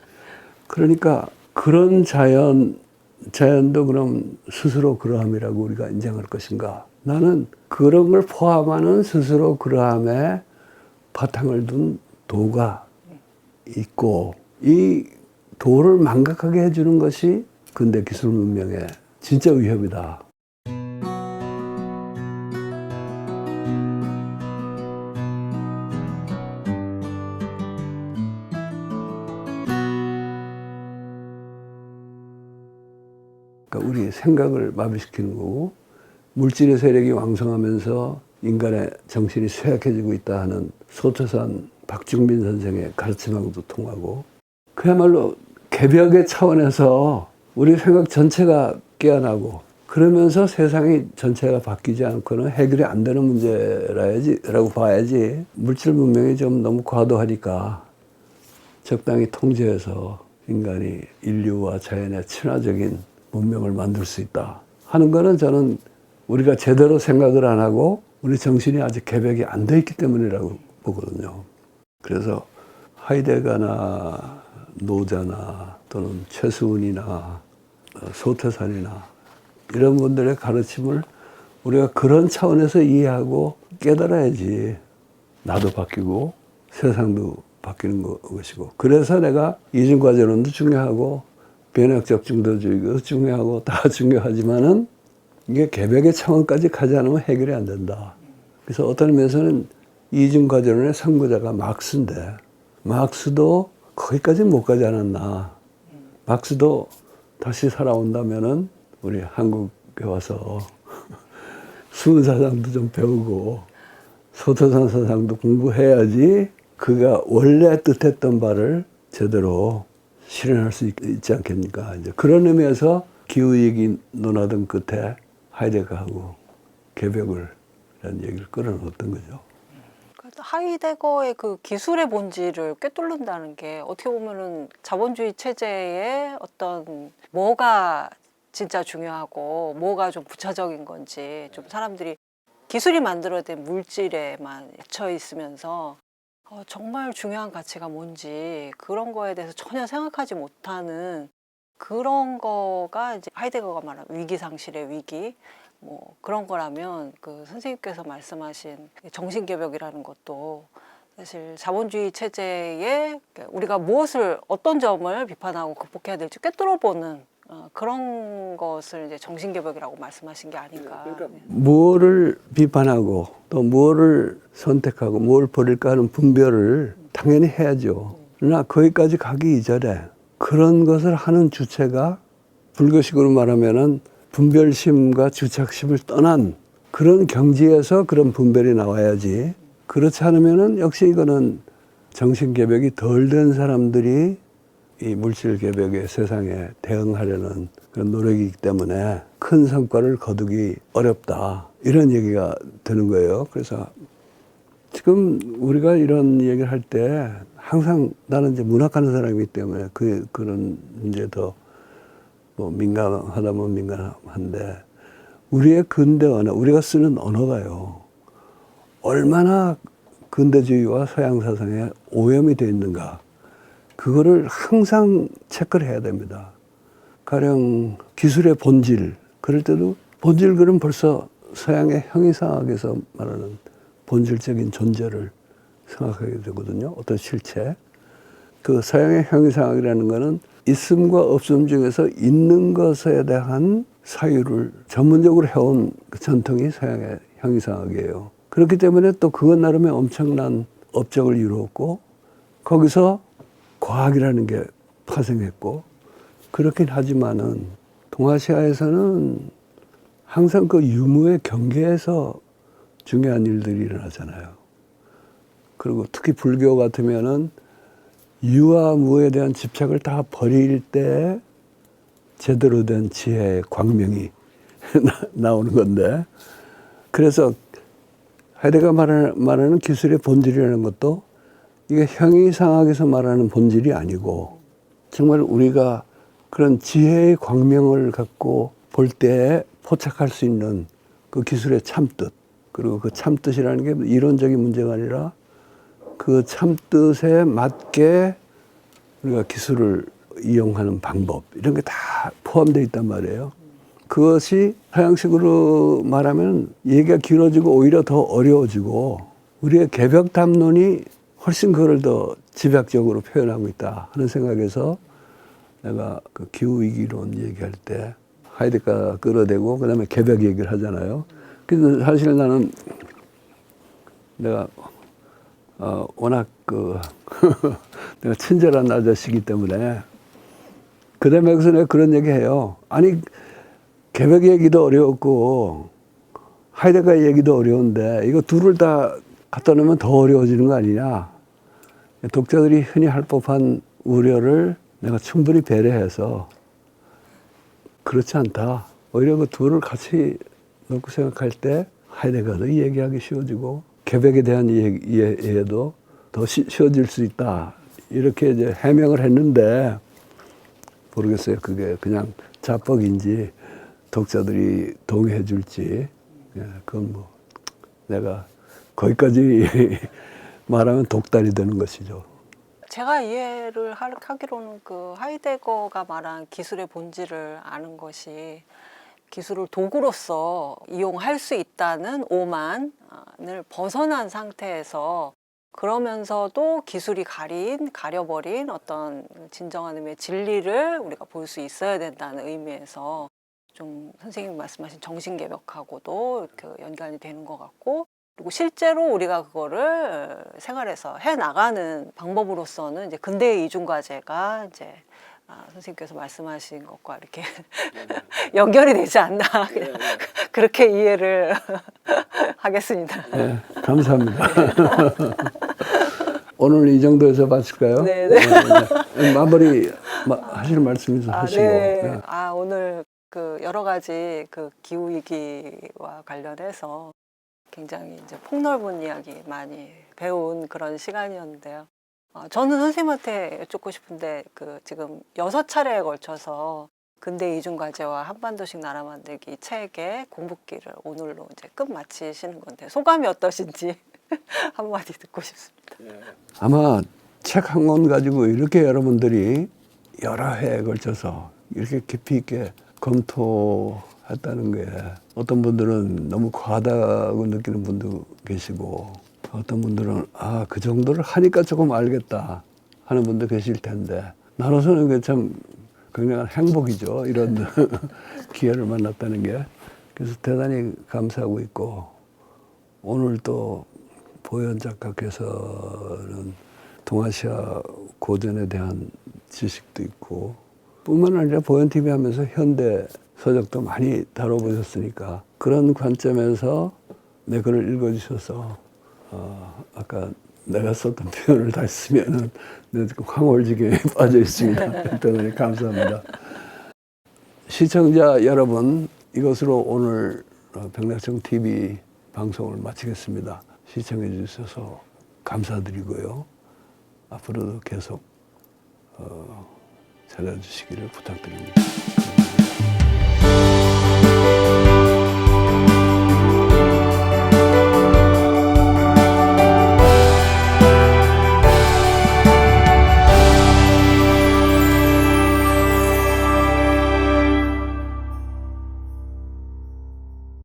그러니까 그런 자연도 그럼 스스로 그러함이라고 우리가 인정할 것인가? 나는 그런 걸 포함하는 스스로 그러함에 바탕을 둔 도가 있고 이 도를 망각하게 해주는 것이 근대 기술 문명의 진짜 위협이다. 그러니까 우리 생각을 마비시키는 거고 물질의 세력이 왕성하면서 인간의 정신이 쇠약해지고 있다 하는 소초산 박중빈 선생의 가르침하고도 통하고 그야말로 개벽의 차원에서 우리 생각 전체가 깨어나고 그러면서 세상이 전체가 바뀌지 않고는 해결이 안 되는 문제라고 봐야지. 물질 문명이 좀 너무 과도하니까 적당히 통제해서 인간이 인류와 자연의 친화적인 문명을 만들 수 있다 하는 거는 저는 우리가 제대로 생각을 안 하고 우리 정신이 아직 개벽이 안 돼 있기 때문이라고 보거든요. 그래서 하이데거나 노자나 또는 최수은이나 소태산이나 이런 분들의 가르침을 우리가 그런 차원에서 이해하고 깨달아야지 나도 바뀌고 세상도 바뀌는 것이고. 그래서 내가 이중과제론도 중요하고 변혁적 중도주의도 중요하고 다 중요하지만은 이게 개벽의 차원까지 가지 않으면 해결이 안 된다. 그래서 어떤 의미에서는 이중과제론의 선구자가 막스인데 막스도 거기까지는 못 가지 않았나. 막스도 다시 살아온다면은 우리 한국에 와서 수은 사상도 좀 배우고 소태산 사상도 공부해야지 그가 원래 뜻했던 바를 제대로 실현할 수 있지 않겠습니까? 이제 그런 의미에서 기후위기 논하던 끝에 하이데거하고 개벽을 이런 얘기를 끌어넣었던 거죠. 하이데거의 그 기술의 본질을 꿰뚫는다는 게 어떻게 보면은 자본주의 체제의 어떤 뭐가 진짜 중요하고 뭐가 좀 부차적인 건지 좀 사람들이 기술이 만들어낸 물질에만 갇혀 있으면서 정말 중요한 가치가 뭔지 그런 거에 대해서 전혀 생각하지 못하는 그런 거가 이제 하이데거가 말한 위기상실의 위기 뭐 그런 거라면 그 선생님께서 말씀하신 정신개벽이라는 것도 사실 자본주의 체제에 우리가 무엇을 어떤 점을 비판하고 극복해야 될지 꿰뚫어보는 그런 것을 이제 정신개벽이라고 말씀하신 게 아닌가. 무엇을 비판하고 또 무엇을 선택하고 무엇을 버릴까 하는 분별을 당연히 해야죠. 그러나 거기까지 가기 이전에 그런 것을 하는 주체가 불교식으로 말하면은 분별심과 주착심을 떠난 그런 경지에서 그런 분별이 나와야지. 그렇지 않으면은 역시 이거는 정신개벽이 덜 된 사람들이 이 물질개벽의 세상에 대응하려는 그런 노력이기 때문에 큰 성과를 거두기 어렵다. 이런 얘기가 되는 거예요. 그래서 지금 우리가 이런 얘기를 할 때 항상 나는 이제 문학하는 사람이기 때문에 그런 문제에 더 뭐 민감하다면 민감한데 우리의 근대 언어, 우리가 쓰는 언어가요. 얼마나 근대주의와 서양 사상에 오염이 되어 있는가. 그거를 항상 체크를 해야 됩니다. 가령 기술의 본질, 그럴 때도 본질 그럼 벌써 서양의 형이상학에서 말하는 본질적인 존재를 생각하게 되거든요. 어떤 실체. 그 서양의 형이상학이라는 거는 있음과 없음 중에서 있는 것에 대한 사유를 전문적으로 해온 그 전통이 서양의 형이상학이에요. 그렇기 때문에 또 그것 나름의 엄청난 업적을 이루었고 거기서 과학이라는 게 파생했고 그렇긴 하지만은 동아시아에서는 항상 그 유무의 경계에서 중요한 일들이 일어나잖아요. 그리고 특히 불교 같으면은 유와 무에 대한 집착을 다 버릴 때 제대로 된 지혜의 광명이 나오는 건데 그래서 하이데거가 말하는 기술의 본질이라는 것도 이게 형이상학에서 말하는 본질이 아니고 정말 우리가 그런 지혜의 광명을 갖고 볼 때 포착할 수 있는 그 기술의 참뜻 그리고 그 참뜻이라는 게 이론적인 문제가 아니라 그 참뜻에 맞게 우리가 기술을 이용하는 방법 이런 게 다 포함되어 있단 말이에요. 그것이 서양식으로 말하면 얘기가 길어지고 오히려 더 어려워지고 우리의 개벽 담론이 훨씬 그걸 더 집약적으로 표현하고 있다 하는 생각에서 내가 그 기후위기론 얘기할 때 하이데거가 끌어대고 그 다음에 개벽 얘기를 하잖아요. 그래서 사실 나는 내가 워낙 내가 친절한 아저씨이기 때문에 그 다음에 여기서 내가 그런 얘기 해요. 아니 개벽 얘기도 어려웠고 하이데거 얘기도 어려운데 이거 둘을 다 갖다 놓으면 더 어려워지는 거 아니냐. 독자들이 흔히 할 법한 우려를 내가 충분히 배려해서 그렇지 않다. 오히려 그 둘을 같이 놓고 생각할 때 하이데거도 얘기하기 쉬워지고 개벽에 대한 이해도 더 쉬워질 수 있다. 이렇게 이제 해명을 했는데 모르겠어요. 그게 그냥 자뻑인지 독자들이 동의해 줄지. 예, 그건 뭐 내가 거기까지 말하면 독달이 되는 것이죠. 제가 이해를 하기로는 그 하이데거가 말한 기술의 본질을 아는 것이 기술을 도구로서 이용할 수 있다는 오만을 벗어난 상태에서 그러면서도 기술이 가려버린 어떤 진정한 의미의 진리를 우리가 볼 수 있어야 된다는 의미에서 좀 선생님이 말씀하신 정신개벽하고도 그 연관이 되는 것 같고, 그리고 실제로 우리가 그거를 생활에서 해 나가는 방법으로서는 이제 근대의 이중과제가 이제 선생님께서 말씀하신 것과 이렇게 연결이 되지 않나 그렇게 이해를 하겠습니다. 네, 감사합니다. 오늘 이 정도에서 마칠까요? 네네. 네. 마무리 하실 말씀 좀 하시고. 네. 네. 오늘 그 여러 가지 그 기후 위기와 관련해서 굉장히 이제 폭넓은 이야기 많이 배운 그런 시간이었는데요. 저는 선생님한테 여쭙고 싶은데 그 지금 6차례에 걸쳐서 근대 이중과제와 한반도식 나라 만들기 책의 공부기를 오늘로 이제 끝 마치시는 건데 소감이 어떠신지 한마디 듣고 싶습니다. 아마 책 한 권 가지고 이렇게 여러분들이 여러 해에 걸쳐서 이렇게 깊이 있게 검토했다는 게 어떤 분들은 너무 과하다고 느끼는 분도 계시고 어떤 분들은 그 정도를 하니까 조금 알겠다 하는 분도 계실 텐데 나로서는 그게 참 굉장한 행복이죠. 이런 기회를 만났다는 게. 그래서 대단히 감사하고 있고 오늘 또 보현 작가께서는 동아시아 고전에 대한 지식도 있고 뿐만 아니라 보현TV 하면서 현대 서적도 많이 다뤄보셨으니까 그런 관점에서 내 글을 읽어주셔서 아까 내가 썼던 표현을 다시 쓰면은 황홀지경에 빠져 있습니다. 대단히 감사합니다. 시청자 여러분, 이것으로 오늘 백낙청 TV 방송을 마치겠습니다. 시청해 주셔서 감사드리고요. 앞으로도 계속 찾아주시기를 부탁드립니다.